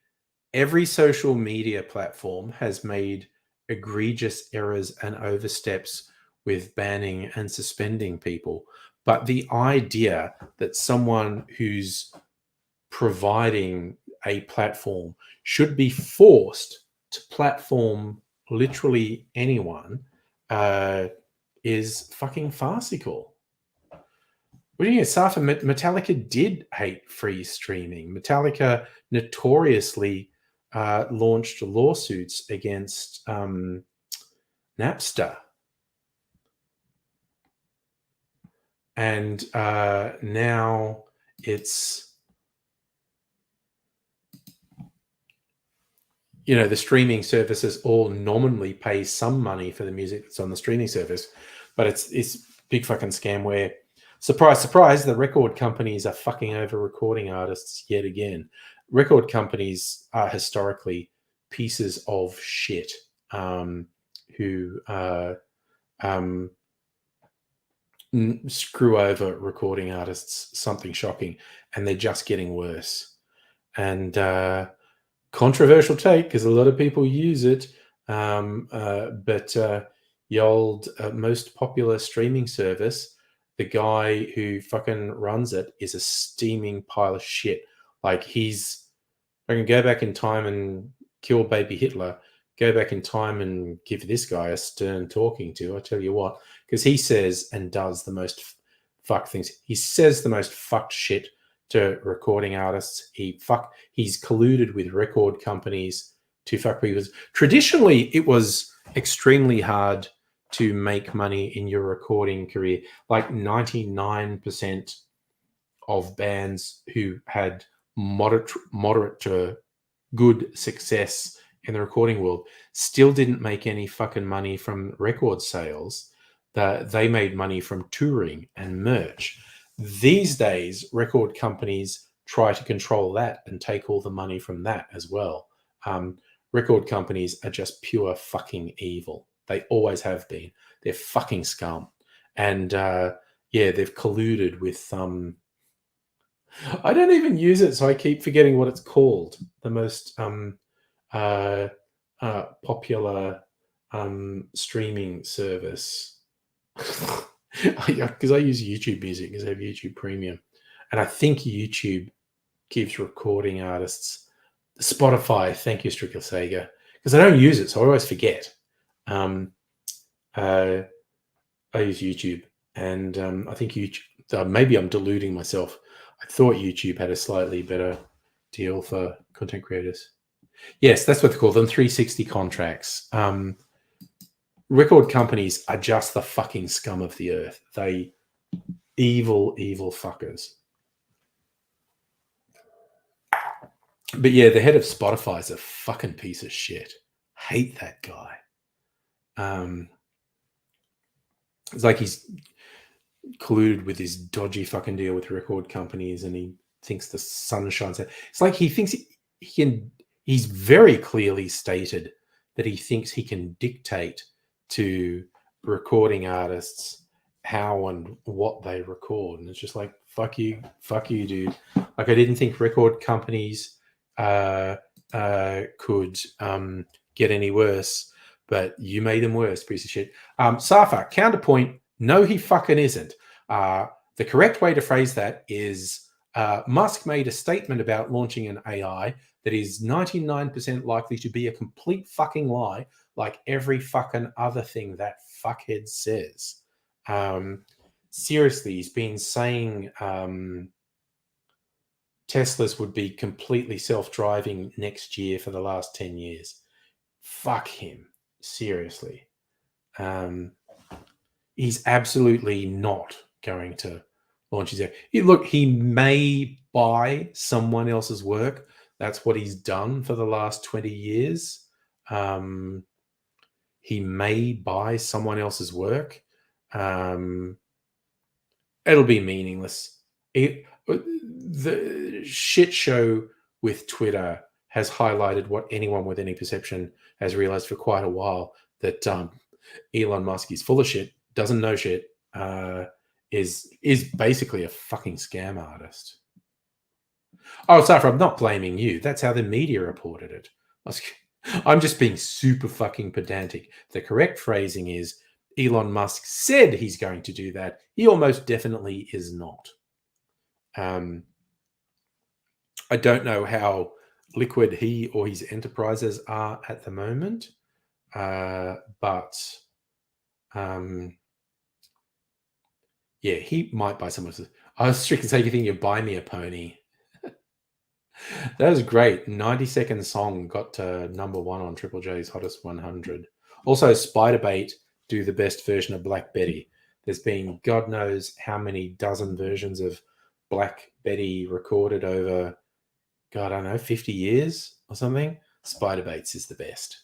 every social media platform has made egregious errors and oversteps with banning and suspending people. But the idea that someone who's providing a platform should be forced to platform literally anyone is fucking farcical. What do you know, Safa? Metallica did hate free streaming. Metallica notoriously launched lawsuits against Napster. And now it's, the streaming services all nominally pay some money for the music that's on the streaming service, but it's big fucking scam where, surprise, surprise, the record companies are fucking over recording artists yet again. Record companies are historically pieces of shit who screw over recording artists, something shocking, and they're just getting worse. And controversial take because a lot of people use it, but the old most popular streaming service, the guy who fucking runs it is a steaming pile of shit. Like I can go back in time and kill baby Hitler, go back in time and give this guy a stern talking to. I tell you what, because he says and does the most fucked things. He says the most fucked shit to recording artists. He's colluded with record companies to fuck people. Traditionally, it was extremely hard to make money in your recording career. Like 99% of bands who had moderate to good success in the recording world still didn't make any fucking money from record sales. They made money from touring and merch. These days, record companies try to control that and take all the money from that as well. Record companies are just pure fucking evil. They always have been. They're fucking scum. And they've colluded with I don't even use it, so I keep forgetting what it's called. The most popular streaming service. Because I use YouTube Music because I have YouTube Premium, and I think YouTube gives recording artists Spotify. Thank you, Strickler Sega, because I don't use it, so I always forget. Um, I use YouTube, and I think YouTube. Maybe I'm deluding myself. I thought YouTube had a slightly better deal for content creators. Yes, that's what they call them, 360 contracts. Record companies are just the fucking scum of the earth. They evil fuckers. But yeah, the head of Spotify is a fucking piece of shit. Hate that guy. It's like he's colluded with this dodgy fucking deal with record companies, and he thinks the sun shines out. It's like he thinks he can. He's very clearly stated that he thinks he can dictate to recording artists how and what they record, and it's just like fuck you, dude. Like I didn't think record companies could get any worse, but you made them worse, piece of shit. Safa, counterpoint, no, he fucking isn't. The correct way to phrase that is Musk made a statement about launching an AI that is 99% likely to be a complete fucking lie, like every fucking other thing that fuckhead says. Seriously, he's been saying Teslas would be completely self-driving next year for the last 10 years. Fuck him. Seriously. He's absolutely not going to launch his. Look, he may buy someone else's work. That's what he's done for the last 20 years. He may buy someone else's work. It'll be meaningless. The shit show with Twitter has highlighted what anyone with any perception has realized for quite a while, that Elon Musk is full of shit, doesn't know shit, is basically a fucking scam artist. Oh, Safra, I'm not blaming you. That's how the media reported it. I'm just being super fucking pedantic. The correct phrasing is Elon Musk said he's going to do that. He almost definitely is not. I don't know how liquid he or his enterprises are at the moment, but yeah, he might buy someone else's. I was strictly saying, you think you buy me a pony. That was great. 90-second song got to number 1 on Triple J's Hottest 100. Also, Spiderbait do the best version of Black Betty. There's been God knows how many dozen versions of Black Betty recorded over, God, I don't know, 50 years or something. Spiderbaits is the best.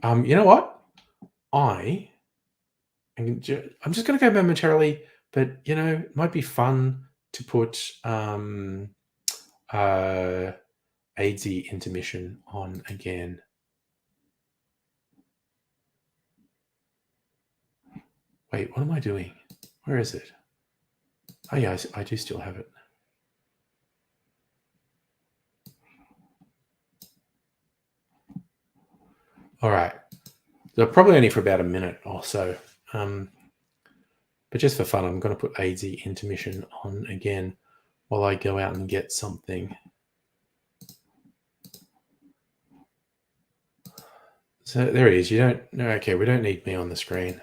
You know what? I'm just going to go momentarily, but it might be fun to put AIDSy intermission on again. Wait, what am I doing? Where is it? Oh yeah, I do still have it. All right. So probably only for about a minute or so. But just for fun, I'm going to put AIDSy intermission on again while I go out and get something. So there he is. Okay, we don't need me on the screen.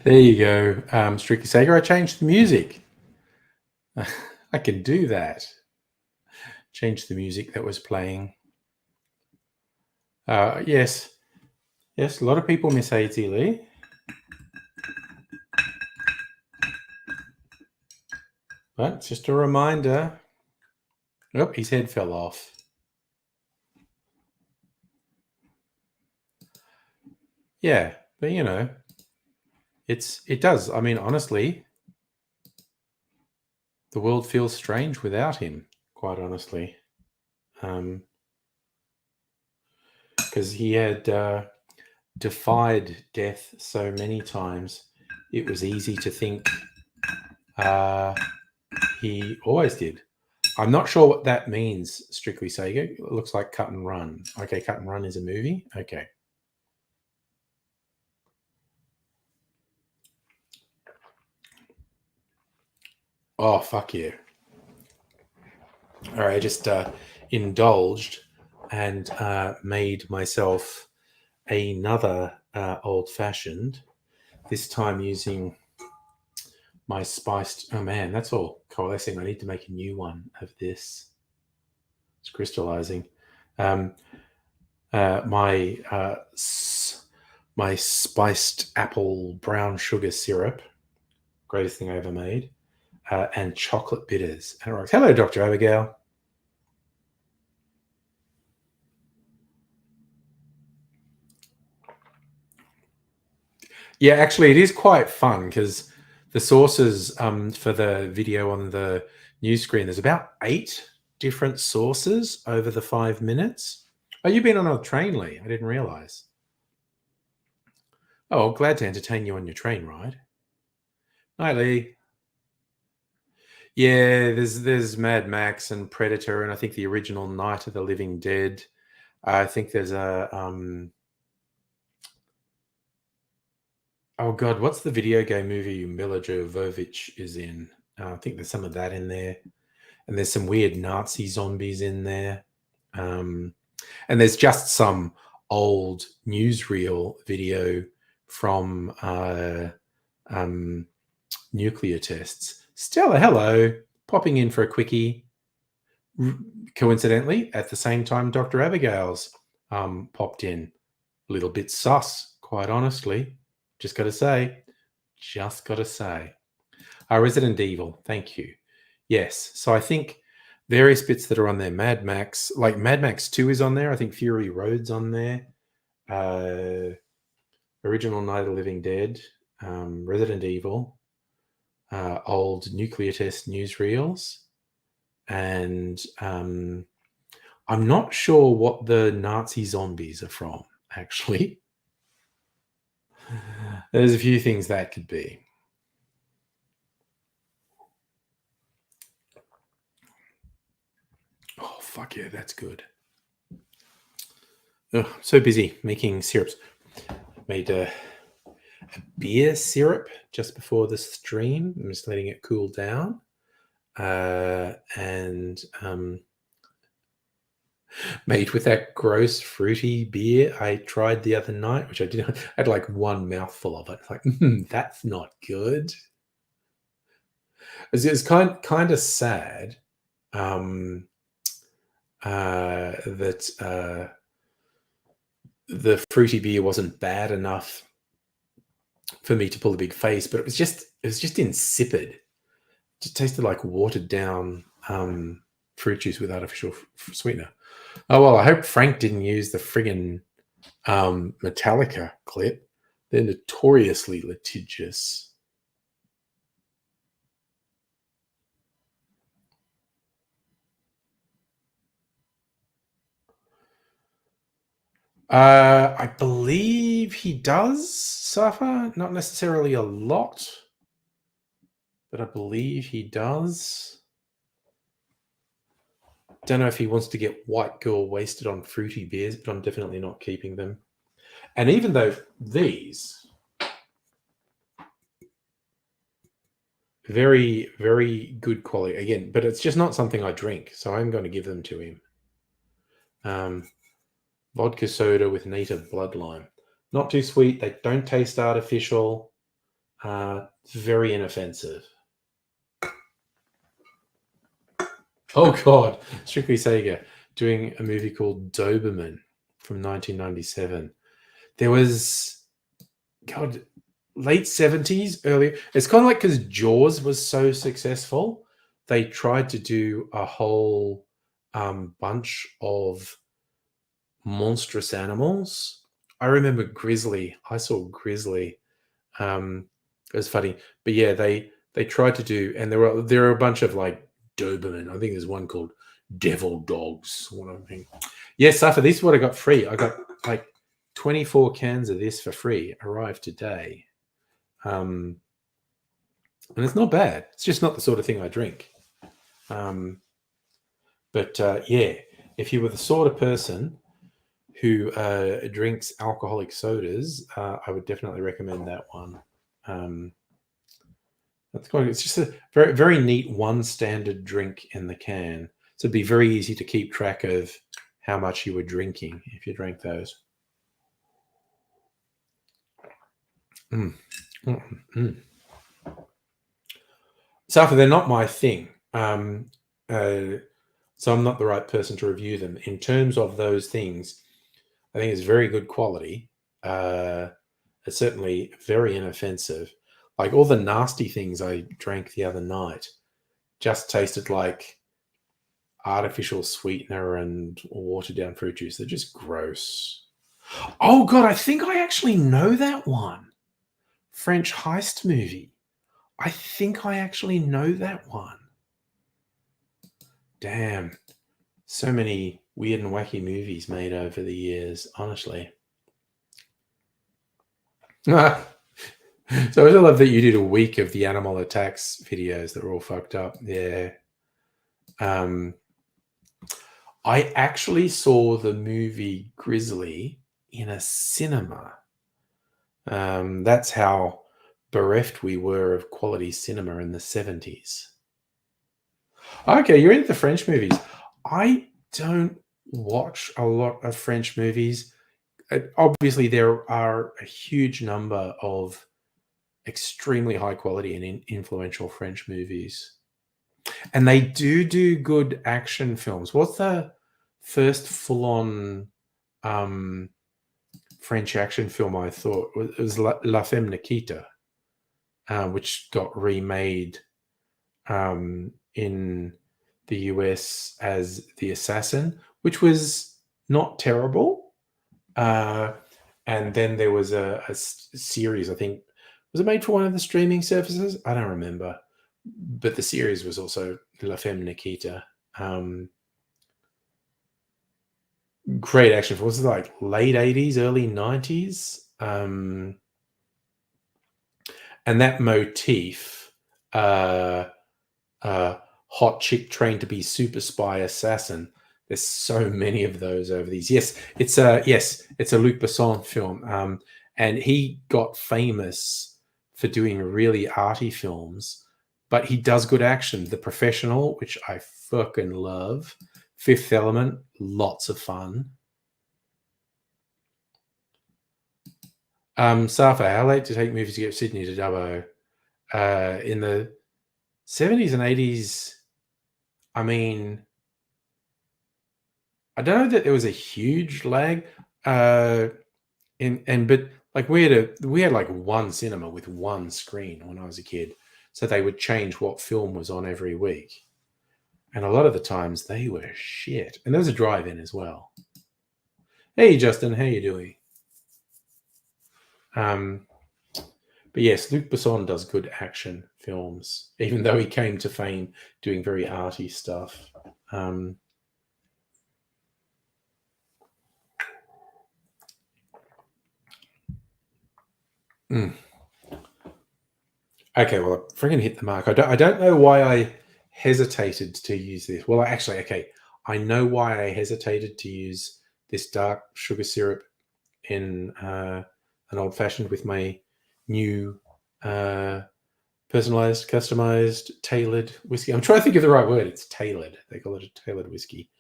There you go, Strictly Sega. I changed the music. I can do that. Change the music that was playing. Yes. Yes, a lot of people miss AT Lee. But just a reminder. Oh, his head fell off. Yeah, but you know, it does. I mean, honestly, the world feels strange without him, quite honestly. Because he had defied death so many times, it was easy to think he always did. I'm not sure what that means, Strictly Sega. It looks like Cut and Run. Okay, Cut and Run is a movie. Okay. Oh, fuck yeah. All right, I just indulged and made myself another old fashioned, this time using my spiced. Oh man, that's all coalescing. I need to make a new one of this. It's crystallizing. Um, my spiced apple brown sugar syrup, greatest thing I ever made, and chocolate bitters. Hello, Dr. Abigail. Yeah, actually, it is quite fun because the sources for the video on the news screen, there's about 8 different sources over the 5 minutes. Oh, you've been on a train, Lee. I didn't realize. Oh, glad to entertain you on your train ride. Hi, Lee. Yeah, there's Mad Max and Predator, and I think the original Night of the Living Dead. I think there's a oh god, what's the video game movie Mila Jovovich is in? I think there's some of that in there, and there's some weird Nazi zombies in there, um, and there's just some old newsreel video from nuclear tests. Stella, hello, popping in for a quickie. Coincidentally, at the same time, Dr. Abigail's popped in. A little bit sus, quite honestly. Just got to say. Just got to say. Resident Evil, thank you. Yes, so I think various bits that are on there. Mad Max, like Mad Max 2 is on there. I think Fury Road's on there. Original Night of the Living Dead, Resident Evil, old nuclear test newsreels, and I'm not sure what the Nazi zombies are from, actually. There's a few things that could be. Oh, fuck yeah, that's good. Oh, I'm so busy making syrups. Made a beer syrup just before the stream. I'm just letting it cool down. And made with that gross fruity beer I tried the other night, which I did. I had like one mouthful of it. Like, that's not good. It's kind of sad that the fruity beer wasn't bad enough for me to pull a big face, but it was just insipid. It just tasted like watered down fruit juice with artificial sweetener. Oh well, I hope Frank didn't use the friggin' Metallica clip. They're notoriously litigious. I believe he does suffer, not necessarily a lot, but I believe he does. Don't know if he wants to get white girl wasted on fruity beers, but I'm definitely not keeping them. And even though these very, very good quality again, but it's just not something I drink, so I'm going to give them to him. Vodka soda with native blood lime. Not too sweet. They don't taste artificial. It's very inoffensive. Oh God, Strictly Sega doing a movie called Doberman from 1997. There was, God, late 70s, earlier. It's kind of like because Jaws was so successful, they tried to do a whole bunch of monstrous animals. I remember Grizzly. I saw Grizzly. It was funny, but yeah, they tried to do, and there are a bunch of like Doberman. I think there's one called Devil Dogs. One of them. Yes, Safa. This is what I got free. I got like 24 cans of this for free. Arrived today, and it's not bad. It's just not the sort of thing I drink. But yeah, if you were the sort of person who drinks alcoholic sodas, I would definitely recommend that one. That's quite. It's just a very very neat one standard drink in the can, so it'd be very easy to keep track of how much you were drinking if you drank those. Mm. Mm, mm. So they're not my thing. Uh, so I'm not the right person to review them. In terms of those things, I think it's very good quality. It's certainly very inoffensive. Like all the nasty things I drank the other night just tasted like artificial sweetener and watered down fruit juice. They're just gross. Oh God, I think I actually know that one. French heist movie. I think I actually know that one. Damn. So many weird and wacky movies made over the years, honestly. So I also love that you did a week of the animal attacks videos that were all fucked up. Yeah. I actually saw the movie Grizzly in a cinema. That's how bereft we were of quality cinema in the 70s. Okay, you're into the French movies. I don't watch a lot of French movies. Obviously, there are a huge number of extremely high quality and influential French movies. And they do good action films. What's the first full-on French action film I thought? It was La Femme Nikita, which got remade in the US as The Assassin, which was not terrible. And then there was a series, I think, was it made for one of the streaming services? I don't remember. But the series was also La Femme Nikita. Great action film. Was it like late 80s, early 90s? And that motif, hot chick trained to be super spy assassin. There's so many of those over these. Yes, it's a Luc Besson film, and he got famous for doing really arty films, but he does good action. The Professional, which I fucking love. Fifth Element, lots of fun. Safa, how late to take movies to get Sydney to Dubbo? In the 70s and 80s, I mean, I don't know that there was a huge lag. But like we had like one cinema with one screen when I was a kid. So they would change what film was on every week. And a lot of the times they were shit. And there was a drive-in as well. Hey Justin, how you doing? But yes, Luc Besson does good action films, even though he came to fame doing very arty stuff. Okay, well, I freaking hit the mark. I don't know why I hesitated to use this. Well, actually, okay, I know why I hesitated to use this dark sugar syrup in an old fashioned with my new personalized, customized, tailored whiskey. I'm trying to think of the right word. It's tailored. They call it a tailored whiskey.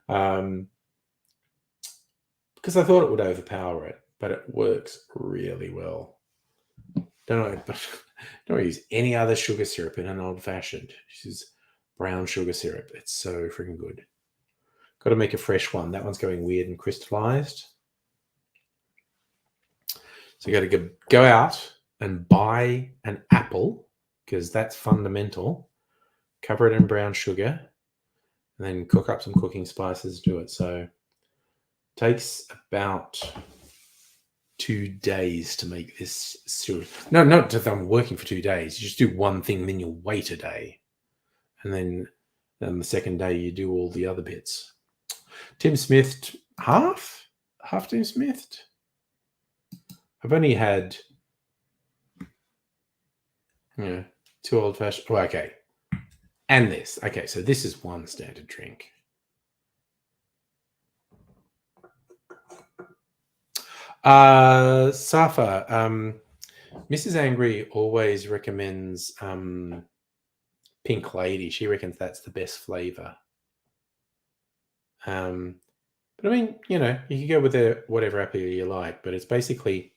Because I thought it would overpower it, but it works really well. don't use any other sugar syrup in an old fashioned. Use brown sugar syrup. It's so freaking good. Got to make a fresh one. That one's going weird and crystallized. So you got to go out and buy an apple, because that's fundamental. Cover it in brown sugar, and then cook up some cooking spices. Do it. So takes about 2 days to make this syrup. No, not that I'm working for 2 days. You just do one thing, then you wait a day, and then the second day you do all the other bits. Tim Smith, half Tim Smith. I've only had, 2 old fashioned. Oh, okay, and this. Okay, so this is one standard drink. Safa, Mrs. Angry always recommends Pink Lady. She reckons that's the best flavor. But I mean, you can go with whatever apple you like, but it's basically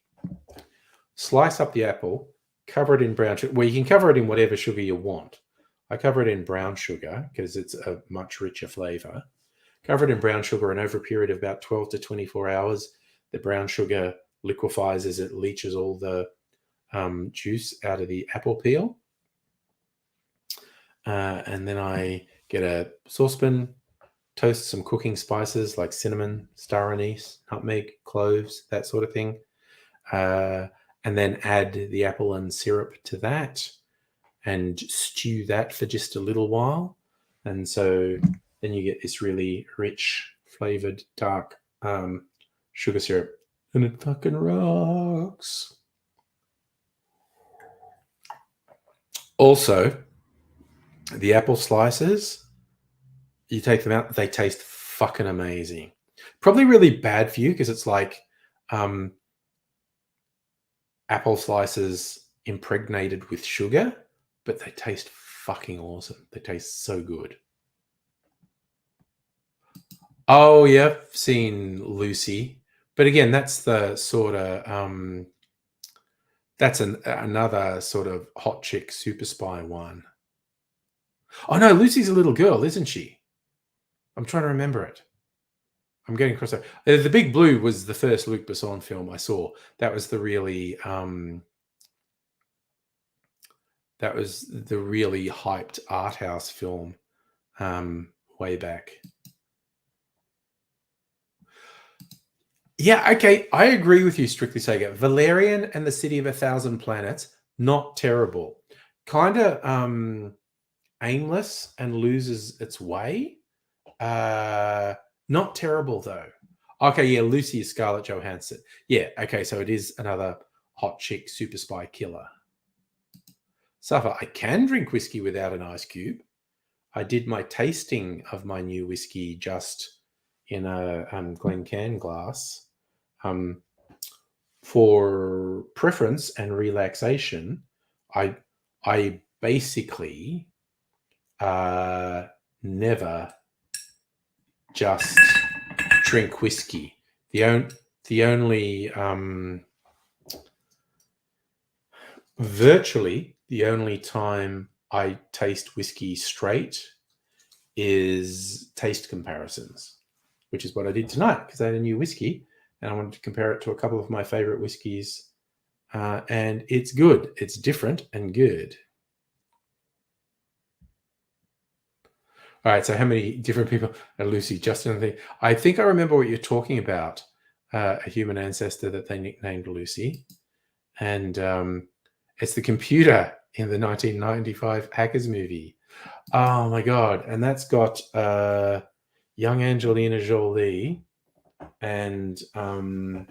slice up the apple, cover it in brown sugar. Well, you can cover it in whatever sugar you want. I cover it in brown sugar because it's a much richer flavor. Cover it in brown sugar, and over a period of about 12 to 24 hours, the brown sugar liquefies as it leaches all the juice out of the apple peel. And then I get a saucepan, toast some cooking spices like cinnamon, star anise, nutmeg, cloves, that sort of thing. And then add the apple and syrup to that and stew that for just a little while. And so then you get this really rich, flavored, dark sugar syrup. And it fucking rocks. Also, the apple slices, you take them out, they taste fucking amazing. Probably really bad for you because it's like apple slices impregnated with sugar, but they taste fucking awesome. They taste so good. Oh, yeah, I've seen Lucy. But again, that's the sort of that's another sort of hot chick super spy one. Oh no, Lucy's a little girl, isn't she? I'm trying to remember it. I'm getting crossed over. The Big Blue was the first Luc Besson film I saw. That was the really hyped art house film way back. Yeah, okay, I agree with you, Strictly Sega. Valerian and the City of a Thousand Planets, not terrible. Kind of aimless and loses its way. Not terrible, though. Okay, yeah, Lucy is Scarlett Johansson. Yeah, okay, so it is another hot chick super spy killer. Safa, I can drink whiskey without an ice cube. I did my tasting of my new whiskey just in a Glencairn glass. For preference and relaxation, I basically never just drink whiskey. Virtually the only time I taste whiskey straight is taste comparisons, which is what I did tonight because I had a new whiskey and I wanted to compare it to a couple of my favorite whiskeys. And it's good. It's different and good. All right. So how many different people? Lucy, Justin, I think I remember what you're talking about. A human ancestor that they nicknamed Lucy. And it's the computer in the 1995 Hackers movie. Oh, my God. And that's got young Angelina Jolie and oh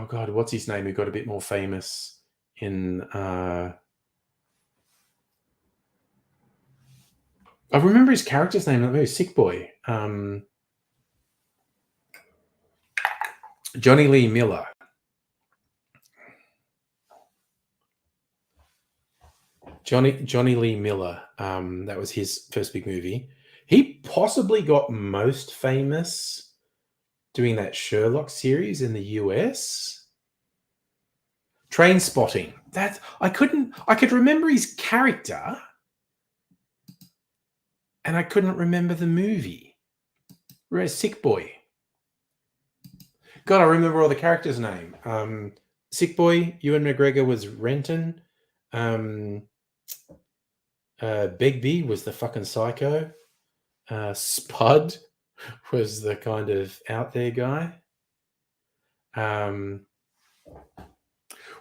God, what's his name? Who got a bit more famous in I remember his character's name. Maybe Sick Boy. Johnny Lee Miller. Johnny Lee Miller. That was his first big movie. He possibly got most famous doing that Sherlock series in the US. Train Spotting. I could remember his character, and I couldn't remember the movie. Whereas Sick Boy. God, I remember all the characters' name. Sick Boy, Ewan McGregor was Renton. Begbie was the fucking psycho. Spud was the kind of out there guy.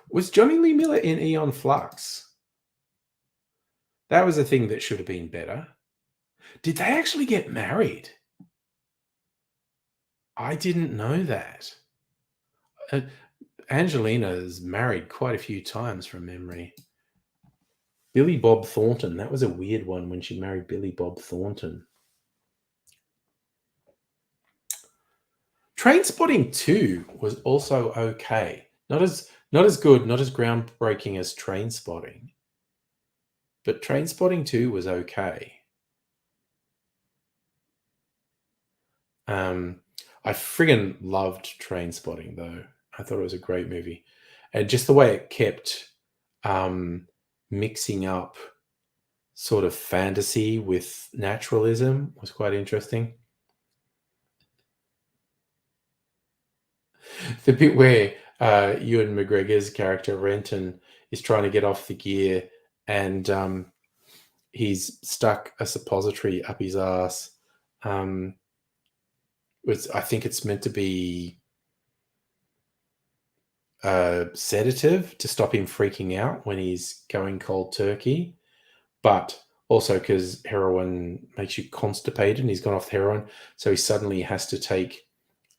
Was Johnny Lee Miller in Eon Flux? That was a thing that should have been better. Did they actually get married? I didn't know that. Angelina's married quite a few times from memory. Billy Bob Thornton. That was a weird one when she married Billy Bob Thornton. Trainspotting 2 was also okay. Not as good, not as groundbreaking as Trainspotting. But Trainspotting 2 was okay. I friggin' loved Trainspotting though. I thought it was a great movie. And just the way it kept mixing up sort of fantasy with naturalism was quite interesting. The bit where Ewan McGregor's character Renton is trying to get off the gear and he's stuck a suppository up his ass. I think it's meant to be a sedative to stop him freaking out when he's going cold turkey, but also because heroin makes you constipated and he's gone off the heroin, so he suddenly has to take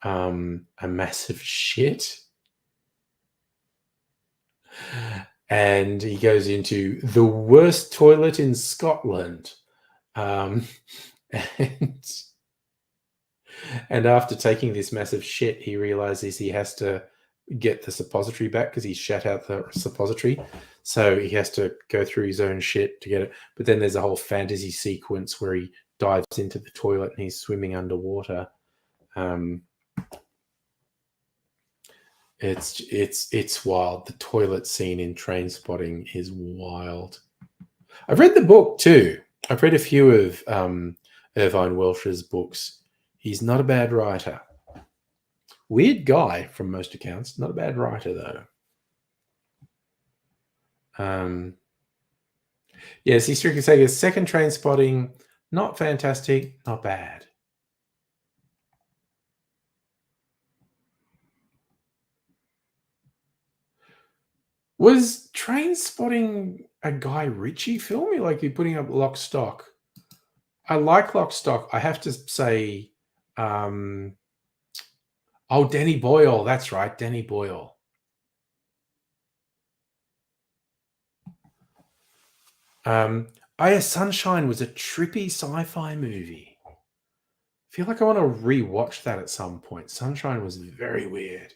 a massive shit. And he goes into the worst toilet in Scotland. And after taking this massive shit, he realizes he has to get the suppository back because he shat out the suppository. So he has to go through his own shit to get it. But then there's a whole fantasy sequence where he dives into the toilet and he's swimming underwater. It's wild. The toilet scene in Trainspotting is wild. I've read the book too. I've read a few of Irvine Welsh's books. He's not a bad writer. Weird guy from most accounts. Not a bad writer though. Yes, he's strictly saying his second Trainspotting, not fantastic, not bad. Was Trainspotting a Guy Ritchie film? You're putting up Lock, Stock. I like Lock, Stock. I have to say, Danny Boyle. That's right, Danny Boyle. Aya Sunshine was a trippy sci-fi movie. I feel like I want to rewatch that at some point. Sunshine was very weird.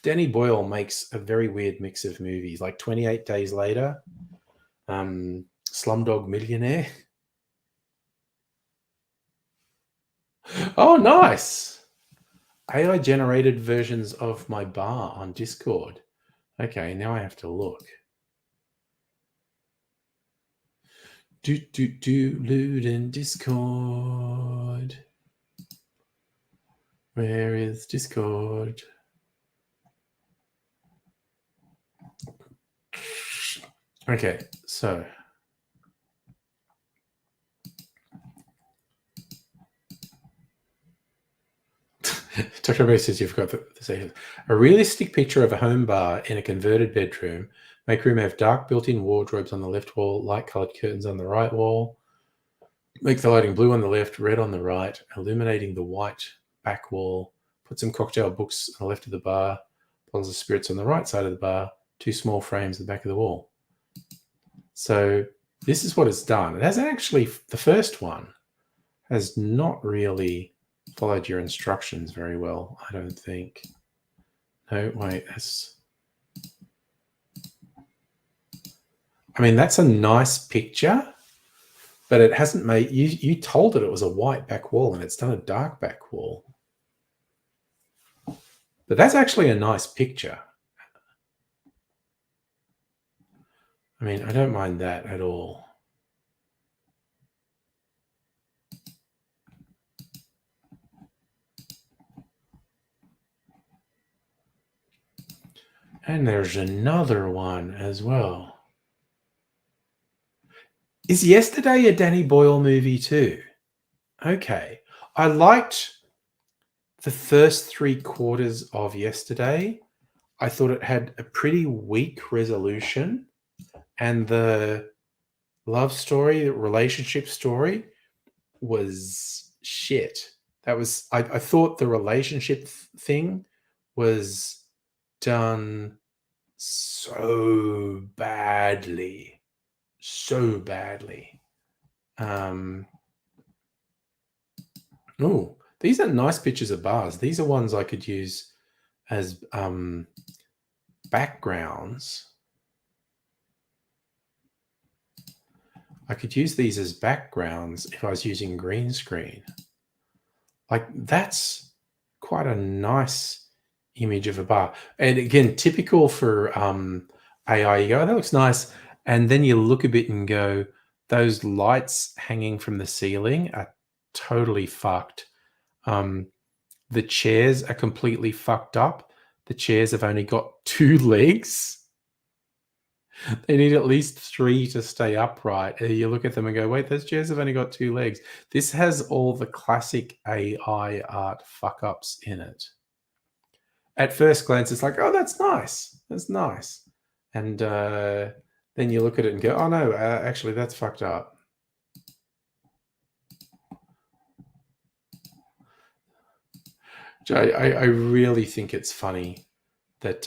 Danny Boyle makes a very weird mix of movies, like 28 Days Later, Slumdog Millionaire. Oh, nice. AI-generated versions of my bar on Discord. Okay, now I have to look. Loot in Discord. Where is Discord? Okay, so Dr. Ray says you've got to say a realistic picture of a home bar in a converted bedroom. Make room have dark built-in wardrobes on the left wall, light-colored curtains on the right wall. Make the lighting blue on the left, red on the right, illuminating the white back wall. Put some cocktail books on the left of the bar, bottles of spirits on the right side of the bar, 2 small frames at the back of the wall. So this is what it's done. It hasn't actually, the first one has not really followed your instructions very well, I don't think. No, wait, that's a nice picture, but it hasn't made, you told it was a white back wall and it's done a dark back wall. But that's actually a nice picture. I mean, I don't mind that at all. And there's another one as well. Is Yesterday a Danny Boyle movie too? Okay. I liked the first 3/4 of Yesterday. I thought it had a pretty weak resolution, and the love story, the relationship story was shit. I thought the relationship thing was done so badly. So badly. Oh, these are nice pictures of bars. These are ones I could use as backgrounds. I could use these as backgrounds if I was using green screen. Like, that's quite a nice image of a bar. And again, typical for AI, you go, oh, that looks nice. And then you look a bit and go, those lights hanging from the ceiling are totally fucked. The chairs are completely fucked up. The chairs have only got 2 legs. They need at least 3 to stay upright. You look at them and go, wait, those chairs have only got 2 legs. This has all the classic AI art fuck ups in it. At first glance, it's like, oh, that's nice. That's nice. And then you look at it and go, oh, no, actually, that's fucked up. I really think it's funny that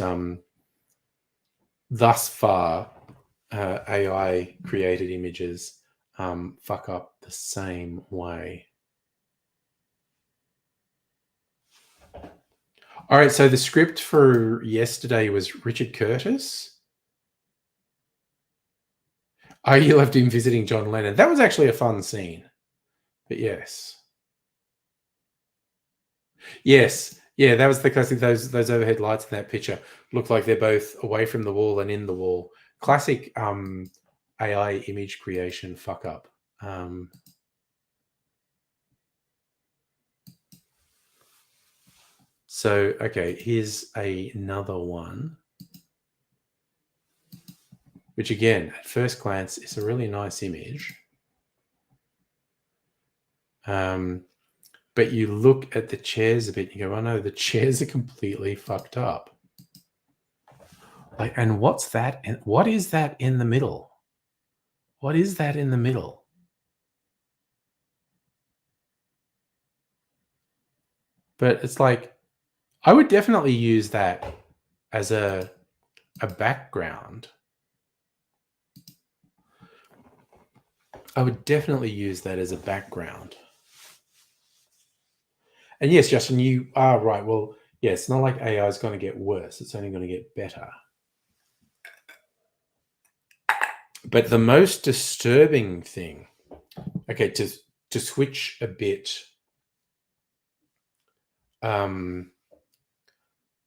thus far, AI created images fuck up the same way. All right, so the script for Yesterday was Richard Curtis. Oh, you left him visiting John Lennon. That was actually a fun scene. But yes. Yes. Yeah, that was the classic. Those overhead lights in that picture look like they're both away from the wall and in the wall. Classic AI image creation fuck up. So, okay, here's another one, which again, at first glance, is a really nice image. But you look at the chairs a bit and you go, oh no, the chairs are completely fucked up. Like, and what's that? And what is that in the middle? What is that in the middle? But it's like, I would definitely use that as a background. I would definitely use that as a background. And yes, Justin, you are right. Well, yeah, it's not like AI is going to get worse. It's only going to get better. But the most disturbing thing, okay, to switch a bit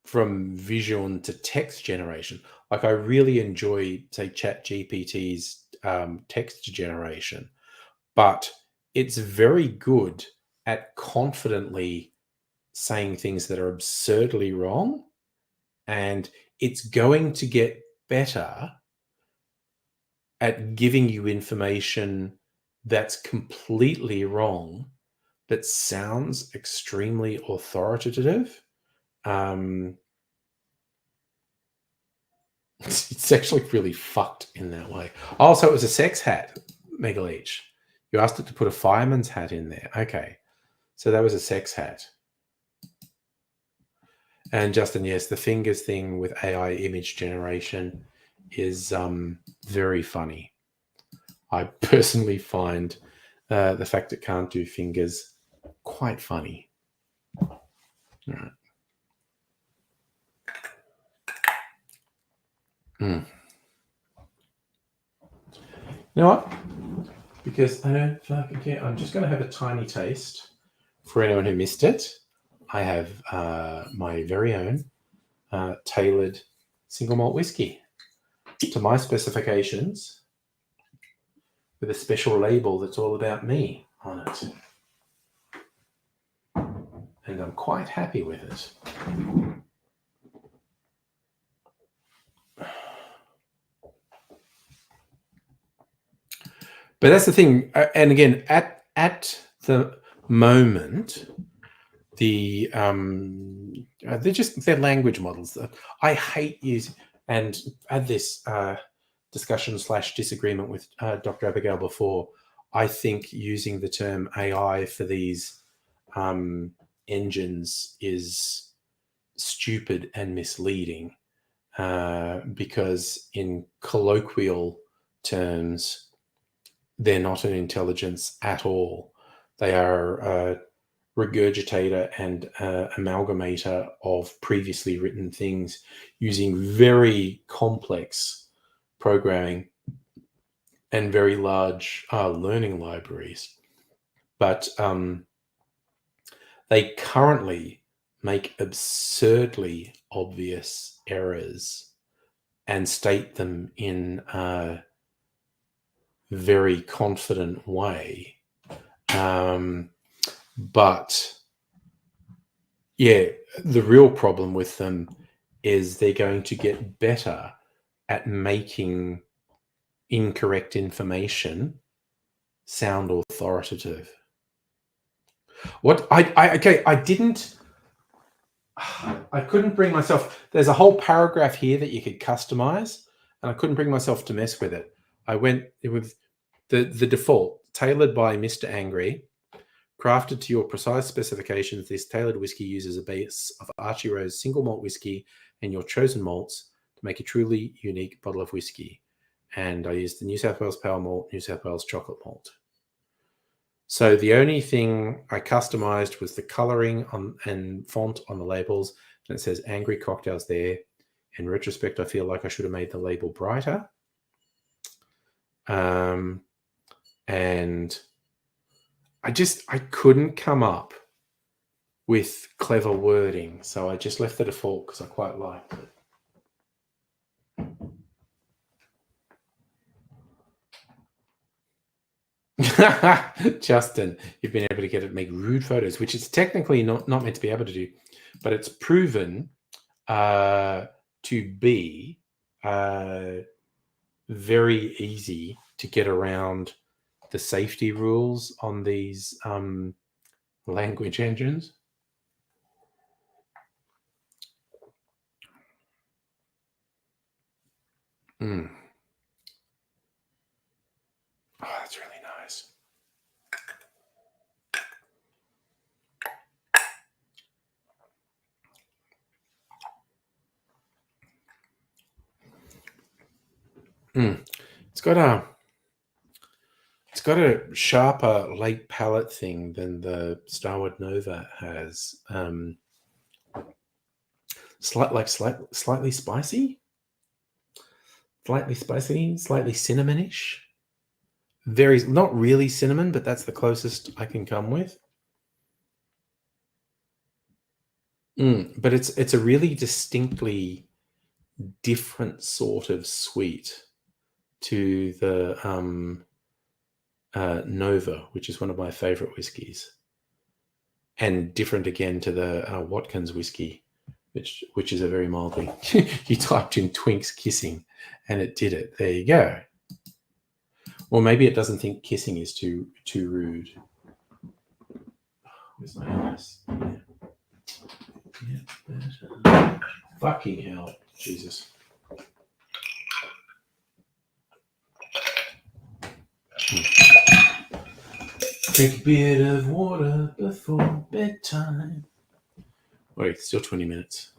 from vision to text generation, like I really enjoy, say, ChatGPT's text generation, but it's very good at confidently saying things that are absurdly wrong, and it's going to get better at giving you information that's completely wrong that sounds extremely authoritative. It's actually really fucked in that way. Oh, so it was a sex hat, Mega Leech. You asked it to put a fireman's hat in there. Okay. So that was a sex hat. And Justin, yes, the fingers thing with AI image generation is very funny. I personally find the fact it can't do fingers quite funny. All right. You know what? Because I don't fucking care. I'm just going to have a tiny taste for anyone who missed it. I have my very own tailored single malt whiskey. to my specifications with a special label that's all about me on it. And I'm quite happy with it. But that's the thing. And again, at the moment, they're language models. I hate using, and I had this discussion / disagreement with Dr. Abigail before. I think using the term AI for these engines is stupid and misleading because in colloquial terms, they're not an intelligence at all. They are a regurgitator and amalgamator of previously written things using very complex programming and very large learning libraries. But they currently make absurdly obvious errors and state them in a very confident way. But yeah, the real problem with them is they're going to get better at making incorrect information sound authoritative. I couldn't bring myself. There's a whole paragraph here that you could customize, and I couldn't bring myself to mess with it. I went with the default, tailored by Mr. Angry, crafted to your precise specifications. This tailored whiskey uses a base of Archie Rose single malt whiskey and your chosen malts to make a truly unique bottle of whiskey. And I used the New South Wales Power Malt, New South Wales Chocolate Malt. So the only thing I customized was the coloring and font on the labels. And it says Angry Cocktails there. In retrospect, I feel like I should have made the label brighter. And I couldn't come up with clever wording. So I just left the default because I quite liked it. Justin, you've been able to get it to make rude photos, which it's technically not meant to be able to do, but it's proven to be very easy to get around the safety rules on these language engines. Oh, that's really nice. It's got a sharper late palate thing than the Starwood Nova has. Slightly spicy, slightly cinnamonish. Very, not really cinnamon, but that's the closest I can come with. But it's a really distinctly different sort of sweet to the Nova, which is one of my favorite whiskies, and different again to the Watkins whiskey, which is a very mildly. You typed in Twinks kissing, and it did it. There you go. Or maybe it doesn't think kissing is too rude. Where's my ass? Yeah. Fucking hell, Jesus. Drink a bit of water before bedtime. Wait, still 20 minutes.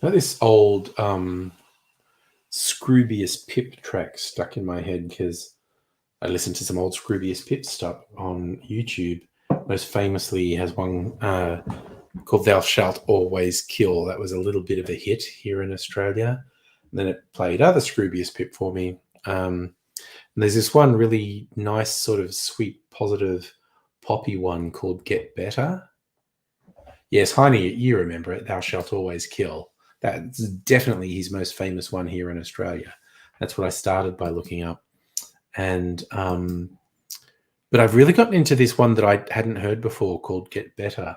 Now this old Scroobius Pip track stuck in my head because I listened to some old Scroobius Pip stuff on YouTube. Most famously, he has one called Thou Shalt Always Kill. That was a little bit of a hit here in Australia. And then it played other Scroobius Pip for me. And there's this one really nice sort of sweet, positive, poppy one called Get Better. Yes, Heine, you remember it. Thou shalt always kill. That's definitely his most famous one here in Australia. That's what I started by looking up. And but I've really gotten into this one that I hadn't heard before called Get Better.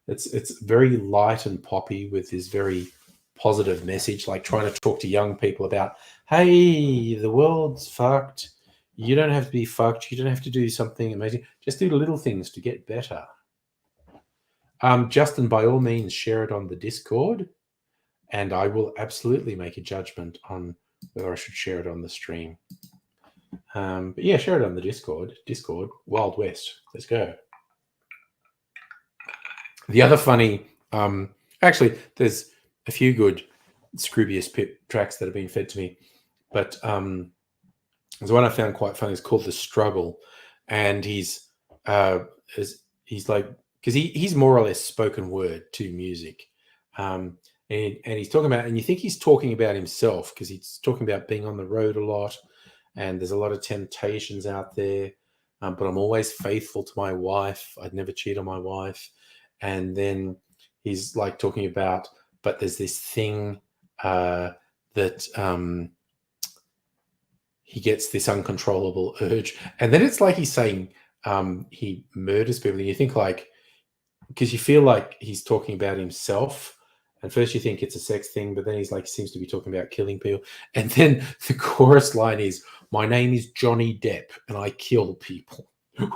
It's very light and poppy with this very positive message, like trying to talk to young people about, hey, the world's fucked. You don't have to be fucked. You don't have to do something amazing. Just do little things to get better. Justin, by all means, share it on the Discord, and I will absolutely make a judgment on whether I should share it on the stream. But yeah, share it on the Discord. Discord, Wild West. Let's go. The other funny, actually, there's a few good Scroobius Pip tracks that have been fed to me, but there's one I found quite funny. It's called The Struggle, and he's like, because he's more or less spoken word to music, and he's talking about, and you think he's talking about himself because he's talking about being on the road a lot, and there's a lot of temptations out there, but I'm always faithful to my wife. I'd never cheat on my wife. And then he's like talking about, but there's this thing that he gets this uncontrollable urge, and then it's like he's saying he murders people, and you think like, because you feel like he's talking about himself, and first you think it's a sex thing, but then he's like, seems to be talking about killing people, and then the chorus line is, "My name is Johnny Depp, and I kill people,"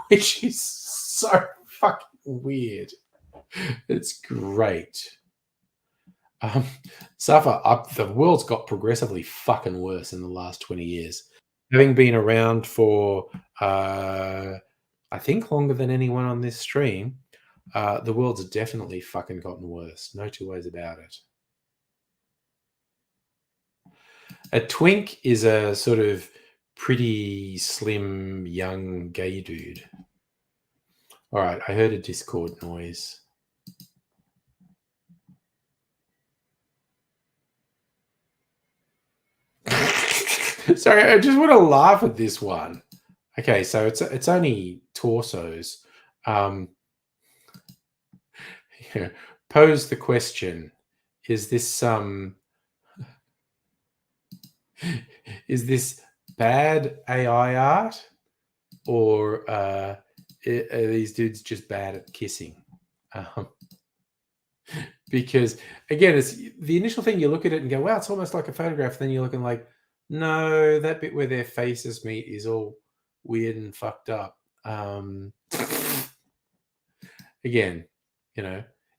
which is so fucking weird. It's great. Safa, the world's got progressively fucking worse in the last 20 years. Having been around for, I think, longer than anyone on this stream, the world's definitely fucking gotten worse. No two ways about it. A twink is a sort of pretty slim, young, gay dude. All right, I heard a Discord noise. Sorry, I just want to laugh at this one. Okay, so it's only torsos. Pose the question: Is this is this bad AI art, or are these dudes just bad at kissing? Because again, it's the initial thing, you look at it and go, wow, it's almost like a photograph. Then you're looking like, no, that bit where their faces meet is all weird and fucked up. Again,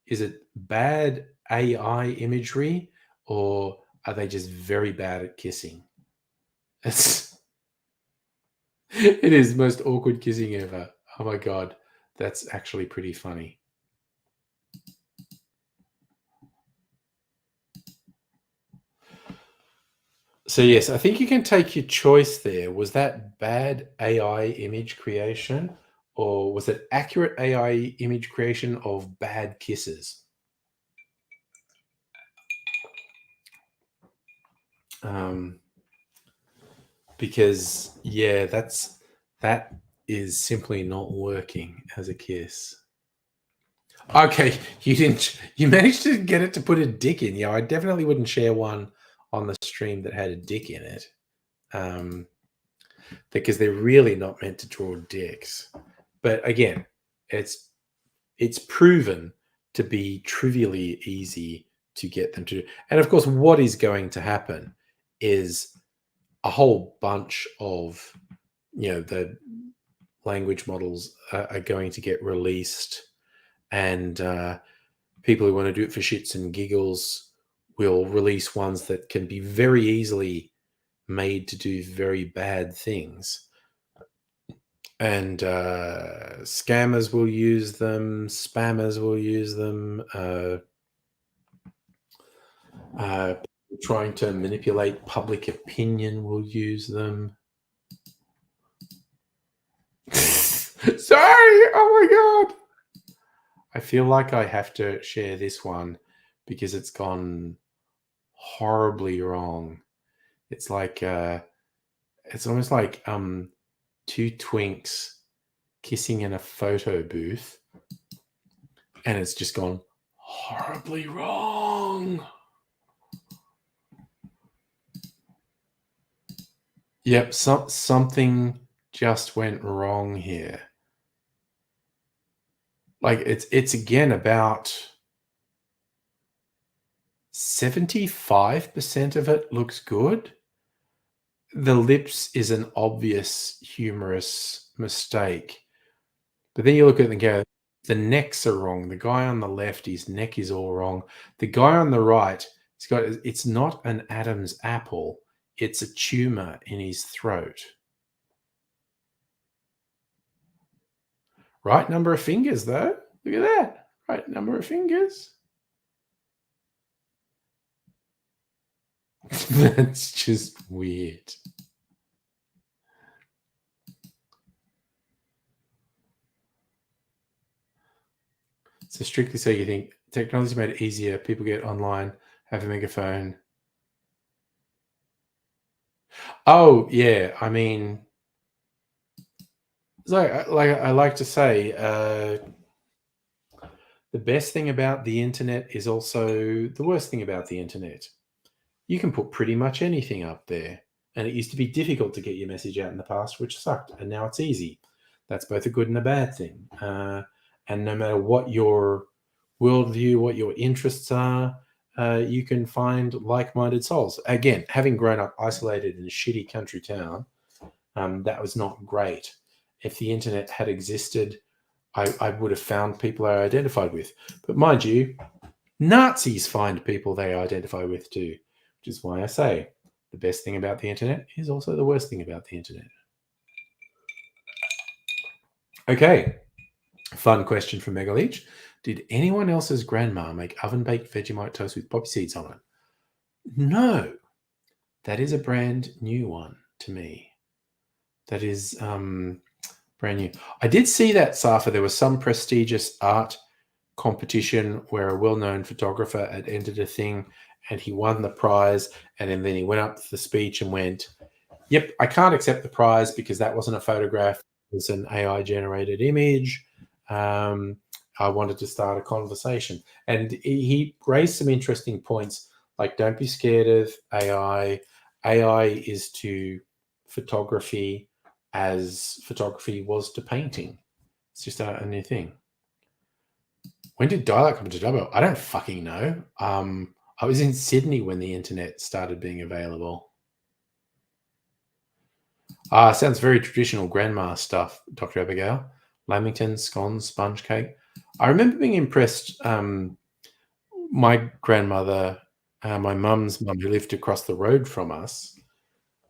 is it bad AI imagery, or are they just very bad at kissing? It is the most awkward kissing ever. Oh my God, that's actually pretty funny. So yes, I think you can take your choice there. Was that bad AI image creation, or was it accurate AI image creation of bad kisses? Because yeah, that is simply not working as a kiss. Okay, you managed to get it to put a dick in. Yeah, I definitely wouldn't share one on the stream that had a dick in it. Because they're really not meant to draw dicks. But again, it's proven to be trivially easy to get them to do. And of course, what is going to happen is a whole bunch of, the language models are going to get released, and people who want to do it for shits and giggles will release ones that can be very easily made to do very bad things. And scammers will use them, spammers will use them, trying to manipulate public opinion will use them. Sorry, oh my God. I feel like I have to share this one because it's gone horribly wrong. It's like, it's almost like two twinks kissing in a photo booth, and it's just gone horribly wrong. Yep, something just went wrong here. Like it's again about 75% of it looks good. The lips is an obvious humorous mistake. But then you look at it and go, the necks are wrong. The guy on the left, his neck is all wrong. The guy on the right, it's not an Adam's apple, it's a tumor in his throat. Right number of fingers, though. Look at that. Right number of fingers. That's just weird. So strictly so you think technology made it easier, people get online, have a megaphone. Oh, yeah, I mean, I like to say, the best thing about the internet is also the worst thing about the internet. You can put pretty much anything up there. And it used to be difficult to get your message out in the past, which sucked. And now it's easy. That's both a good and a bad thing. And no matter what your worldview, what your interests are, you can find like minded souls. Again, having grown up isolated in a shitty country town, that was not great. If the internet had existed, I would have found people I identified with. But mind you, Nazis find people they identify with too, which is why I say the best thing about the internet is also the worst thing about the internet. Okay, fun question from Megaleech. Did anyone else's grandma make oven-baked Vegemite toast with poppy seeds on it? No, that is a brand new one to me. That is brand new. I did see that, Safa. There was some prestigious art competition where a well-known photographer had entered a thing and he won the prize, and then he went up to the speech and went, yep, I can't accept the prize because that wasn't a photograph, it was an AI generated image. I wanted to start a conversation, and he raised some interesting points, like don't be scared of AI. AI is to photography as photography was to painting. It's just a new thing. When did dial-up come to Dubbo? I don't fucking know. I was in Sydney when the internet started being available. Sounds very traditional grandma stuff, Dr. Abigail. Lamington, scones, sponge cake. I remember being impressed. My grandmother, my mum's mum, who lived across the road from us,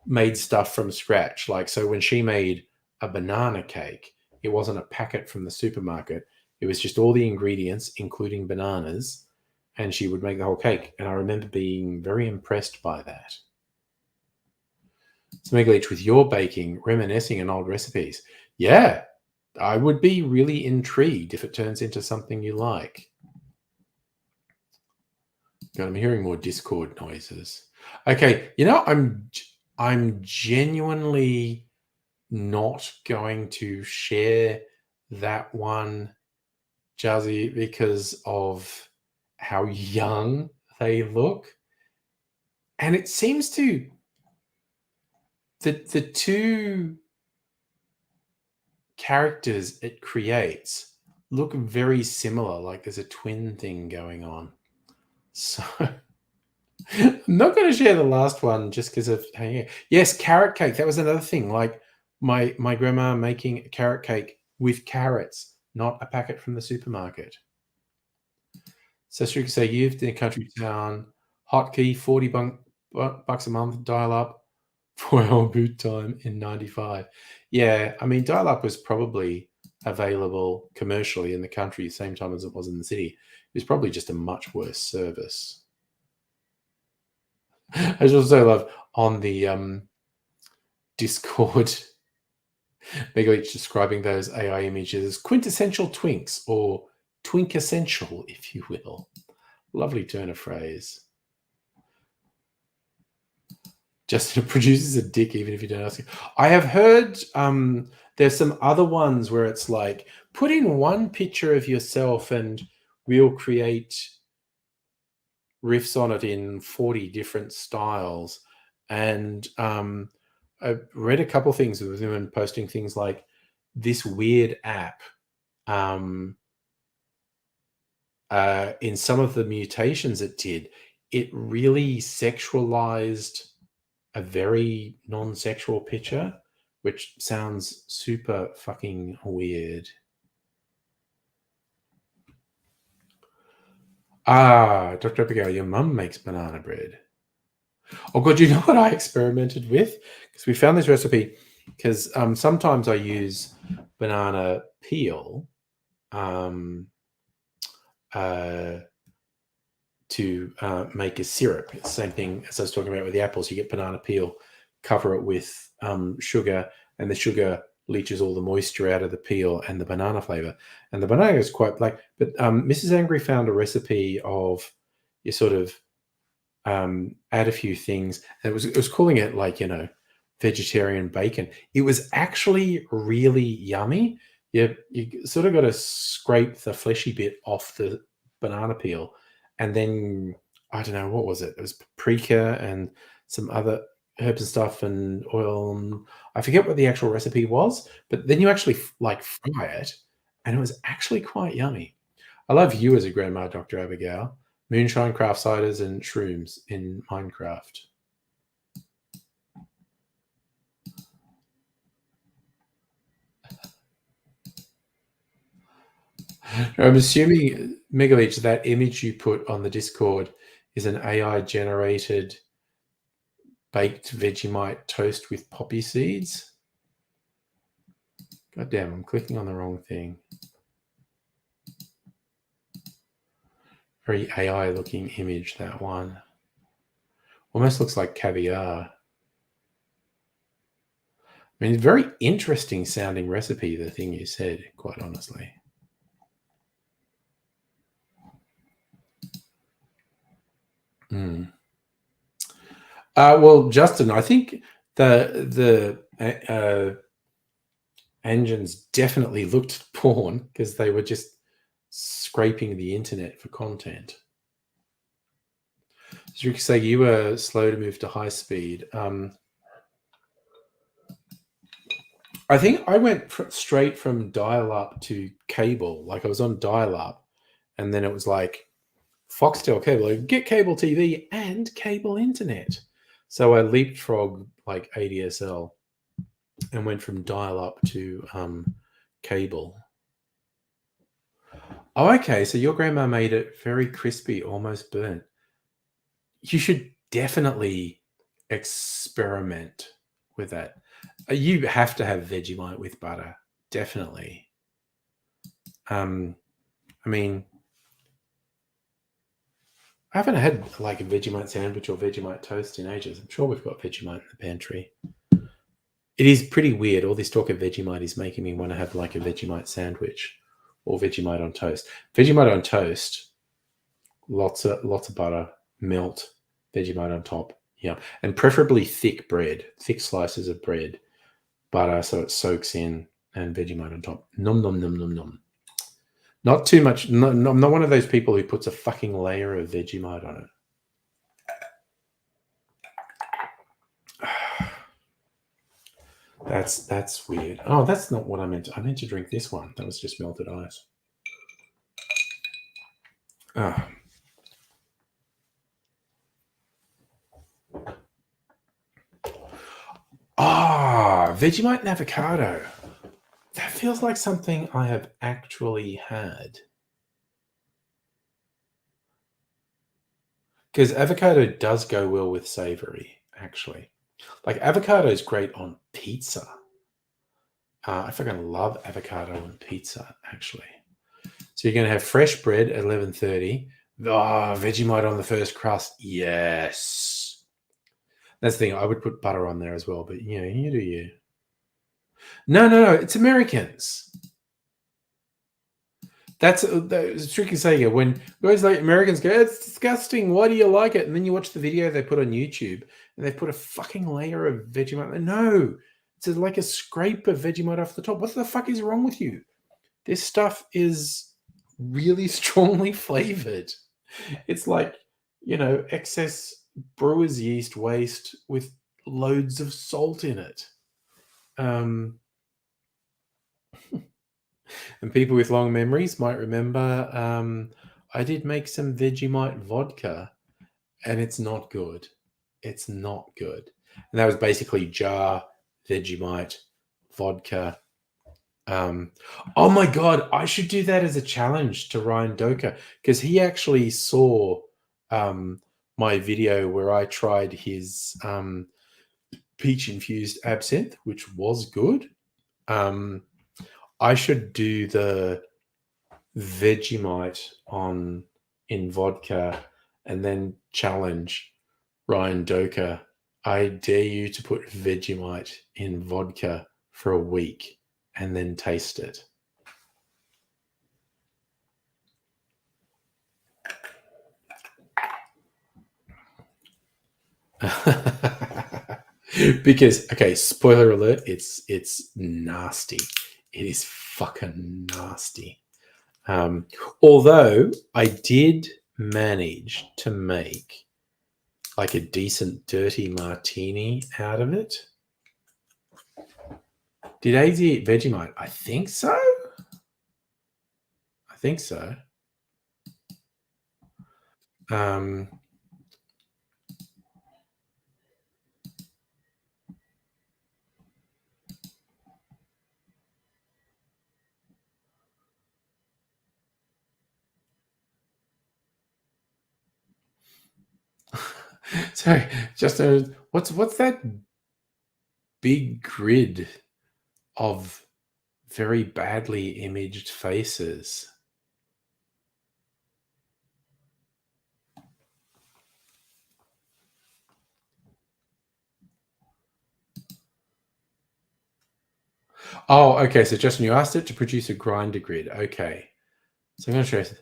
made stuff from scratch. Like, so when she made a banana cake, it wasn't a packet from the supermarket. It was just all the ingredients, including bananas, and she would make the whole cake. And I remember being very impressed by that. Smeagleach, with your baking, reminiscing on old recipes. Yeah, I would be really intrigued if it turns into something you like. God, I'm hearing more Discord noises. Okay, I'm genuinely not going to share that one, Jazzy, because of how young they look. And it seems to the two characters it creates look very similar, like there's a twin thing going on. So I'm not going to share the last one just because of yes, carrot cake. That was another thing. Like my grandma making a carrot cake with carrots, not a packet from the supermarket. So she could say you lived in a country town, hotkey, 40 bucks a month, dial up, 4-hour boot time in 95. Yeah, I mean, dial up was probably available commercially in the country same time as it was in the city. It was probably just a much worse service. I just also love on the Discord, Megaleech describing those AI images as quintessential twinks, or twink essential, if you will. Lovely turn of phrase. Justin produces a dick even if you don't ask him. I have heard there's some other ones where it's like, put in one picture of yourself and we'll create riffs on it in 40 different styles. And I read a couple things with women posting things like this weird app. In some of the mutations it did, it really sexualized a very non-sexual picture, which sounds super fucking weird. Dr. Abigail, your mum makes banana bread. Oh god, you know what I experimented with? Because we found this recipe. Because sometimes I use banana peel to make a syrup. It's the same thing as I was talking about with the apples. You get banana peel, cover it with sugar, and the sugar leaches all the moisture out of the peel and the banana flavor. And the banana is quite black. But Mrs. Angry found a recipe of you sort of add a few things. And it was calling it like, vegetarian bacon. It was actually really yummy. You sort of got to scrape the fleshy bit off the banana peel, and then I don't know, what was it? It was paprika and some other herbs and stuff and oil. And I forget what the actual recipe was, but then you actually like fry it, and it was actually quite yummy. I love you as a grandma, Dr. Abigail. Moonshine, craft ciders, and shrooms in Minecraft. I'm assuming, Megalich, that image you put on the Discord is an AI generated baked Vegemite toast with poppy seeds. God damn, I'm clicking on the wrong thing. Very AI looking image, that one. Almost looks like caviar. I mean, very interesting sounding recipe, the thing you said, quite honestly. Well, Justin, I think the engines definitely looked at porn because they were just scraping the internet for content. So you could say you were slow to move to high speed. I think I went straight from dial-up to cable. Like I was on dial-up, and then it was like Foxtel cable. Like, get cable TV and cable internet. So I leapfrogged like ADSL and went from dial-up to cable. Oh, okay. So your grandma made it very crispy, almost burnt. You should definitely experiment with that. You have to have Vegemite with butter, definitely. I mean, I haven't had like a Vegemite sandwich or Vegemite toast in ages. I'm sure we've got Vegemite in the pantry. It is pretty weird. All this talk of Vegemite is making me want to have like a Vegemite sandwich or Vegemite on toast. Vegemite on toast, lots of butter, melt, Vegemite on top. Yeah, and preferably thick bread, thick slices of bread, butter so it soaks in, and Vegemite on top. Nom nom nom nom nom. Not too much. No, I'm not one of those people who puts a fucking layer of Vegemite on it. That's weird. Oh, that's not what I meant. I meant to drink this one. That was just melted ice. Oh. Vegemite and avocado. That feels like something I have actually had. Because avocado does go well with savory, actually. Like avocado is great on pizza. I fucking love avocado on pizza, actually. So you're going to have fresh bread at 11:30. Vegemite on the first crust. Yes. That's the thing. I would put butter on there as well, but you do you. No. It's Americans. That's tricky saying it. When guys like Americans go, it's disgusting. Why do you like it? And then you watch the video they put on YouTube, and they put a fucking layer of Vegemite. No, it's like a scrape of Vegemite off the top. What the fuck is wrong with you? This stuff is really strongly flavored. It's like, excess brewer's yeast waste with loads of salt in it. Um, and people with long memories might remember I did make some Vegemite vodka, and it's not good. It's not good. And that was basically jar Vegemite vodka. Um, oh my god, I should do that as a challenge to Ryan Doka, because he actually saw um, my video where I tried his peach infused absinthe, which was good. Um, I should do the Vegemite on in vodka and then challenge Ryan Doka. I dare you to put Vegemite in vodka for a week and then taste it. Because, okay, spoiler alert, it's nasty. It is fucking nasty. Although I did manage to make like a decent dirty martini out of it. Did AZ eat Vegemite? I think so. I think so. Um, sorry, just what's that big grid of very badly imaged faces? Oh, okay. So Justin, you asked it to produce a grinder grid. Okay. So I'm going to show you,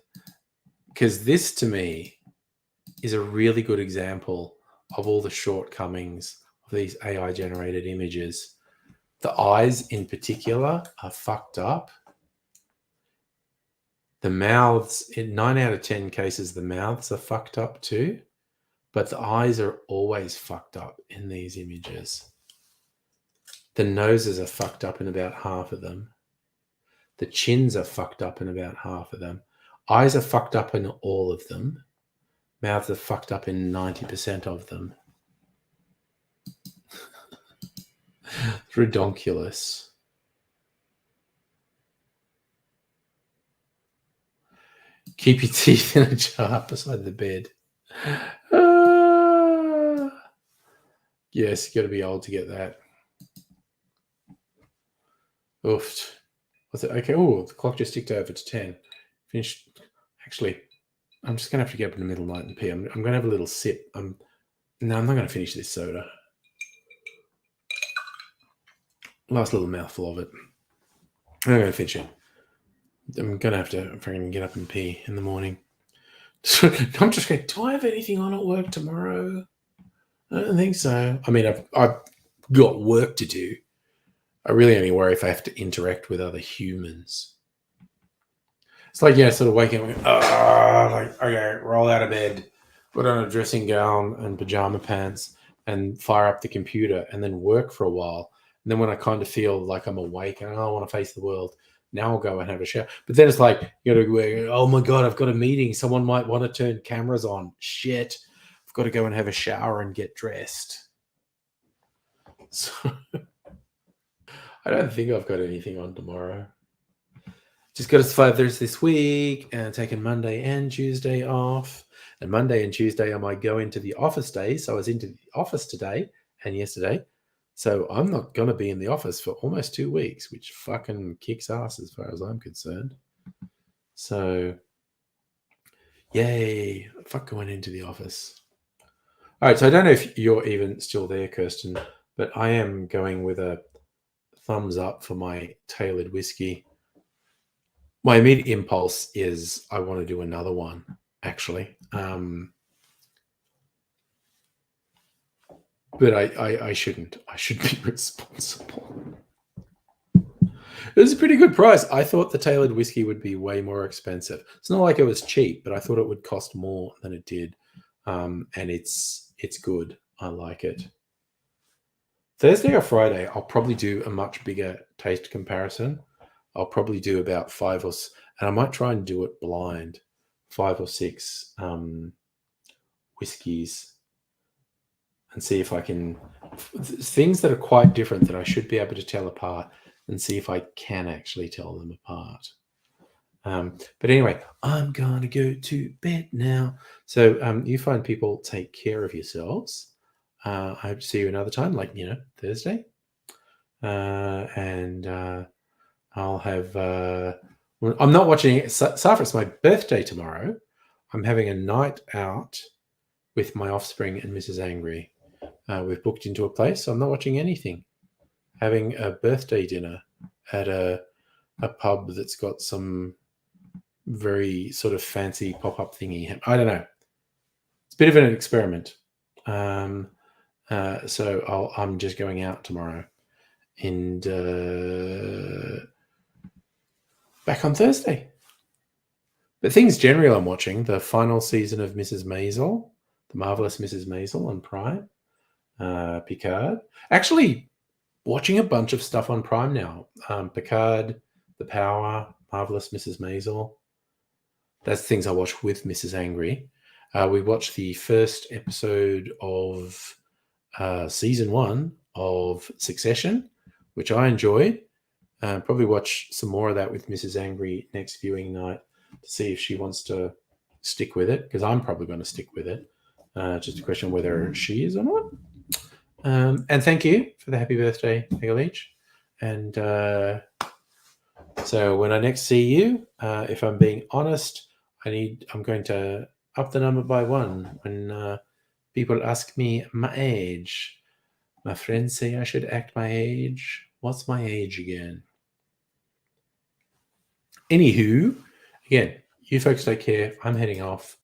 because this to me is a really good example of all the shortcomings of these AI generated images. The eyes in particular are fucked up. The mouths, in 9 out of 10 cases, the mouths are fucked up too. But the eyes are always fucked up in these images. The noses are fucked up in about half of them. The chins are fucked up in about half of them. Eyes are fucked up in all of them. Mouths are fucked up in 90% of them. It's redonkulous. Keep your teeth in a jar beside the bed. Yes, you got to be old to get that. Oof. What's it? Okay. Oh, the clock just ticked over to 10. Finished. Actually, I'm just gonna have to get up in the middle of the night and pee. I'm gonna have a little sip. No, I'm not gonna finish this soda. Last little mouthful of it. I'm not gonna finish it. I'm gonna have to freaking get up and pee in the morning. I'm just going. Do I have anything on at work tomorrow? I don't think so. I mean, I've got work to do. I really only worry if I have to interact with other humans. It's like, sort of waking up, like, okay, roll out of bed, put on a dressing gown and pajama pants, and fire up the computer, and then work for a while. And then when I kind of feel like I'm awake and I want to face the world, now I'll go and have a shower. But then it's like, you got to, oh my God, I've got a meeting. Someone might want to turn cameras on. Shit. I've got to go and have a shower and get dressed. So I don't think I've got anything on tomorrow. Just got us 5 days this week and taking Monday and Tuesday off. And Monday and Tuesday, I might go into the office days. So I was into the office today and yesterday. So I'm not going to be in the office for almost 2 weeks, which fucking kicks ass as far as I'm concerned. So, yay. Fuck going into the office. All right. So I don't know if you're even still there, Kirsten, but I am going with a thumbs up for my tailored whiskey. My immediate impulse is I want to do another one, actually. But I shouldn't. I should be responsible. It was a pretty good price. I thought the tailored whiskey would be way more expensive. It's not like it was cheap, but I thought it would cost more than it did. And it's good. I like it. Thursday or Friday, I'll probably do a much bigger taste comparison. I'll probably do about and I might try and do it blind, 5 or 6 whiskies, and see if I can things that are quite different that I should be able to tell apart, and see if I can actually tell them apart. But anyway, I'm gonna go to bed now. So you fine people, take care of yourselves. I hope to see you another time, like Thursday. And I'll have. I'm not watching it. Safra, it's my birthday tomorrow. I'm having a night out with my offspring and Mrs. Angry. We've booked into a place, so I'm not watching anything. Having a birthday dinner at a pub that's got some very sort of fancy pop-up thingy. I don't know. It's a bit of an experiment. So I'm just going out tomorrow and back on Thursday. But things generally I'm watching, the final season of Mrs. Maisel, The Marvelous Mrs. Maisel on Prime, Picard. Actually, watching a bunch of stuff on Prime now. Picard, The Power, Marvelous Mrs. Maisel. That's things I watch with Mrs. Angry. We watched the first episode of season 1 of Succession, which I enjoyed. Probably watch some more of that with Mrs. Angry next viewing night to see if she wants to stick with it, because I'm probably going to stick with it. Just a question of whether she is or not. And thank you for the happy birthday, Megalich. And so when I next see you, if I'm being honest, I'm going to up the number by 1 when people ask me my age. My friends say I should act my age. What's my age again? Anywho, again, you folks take care. I'm heading off.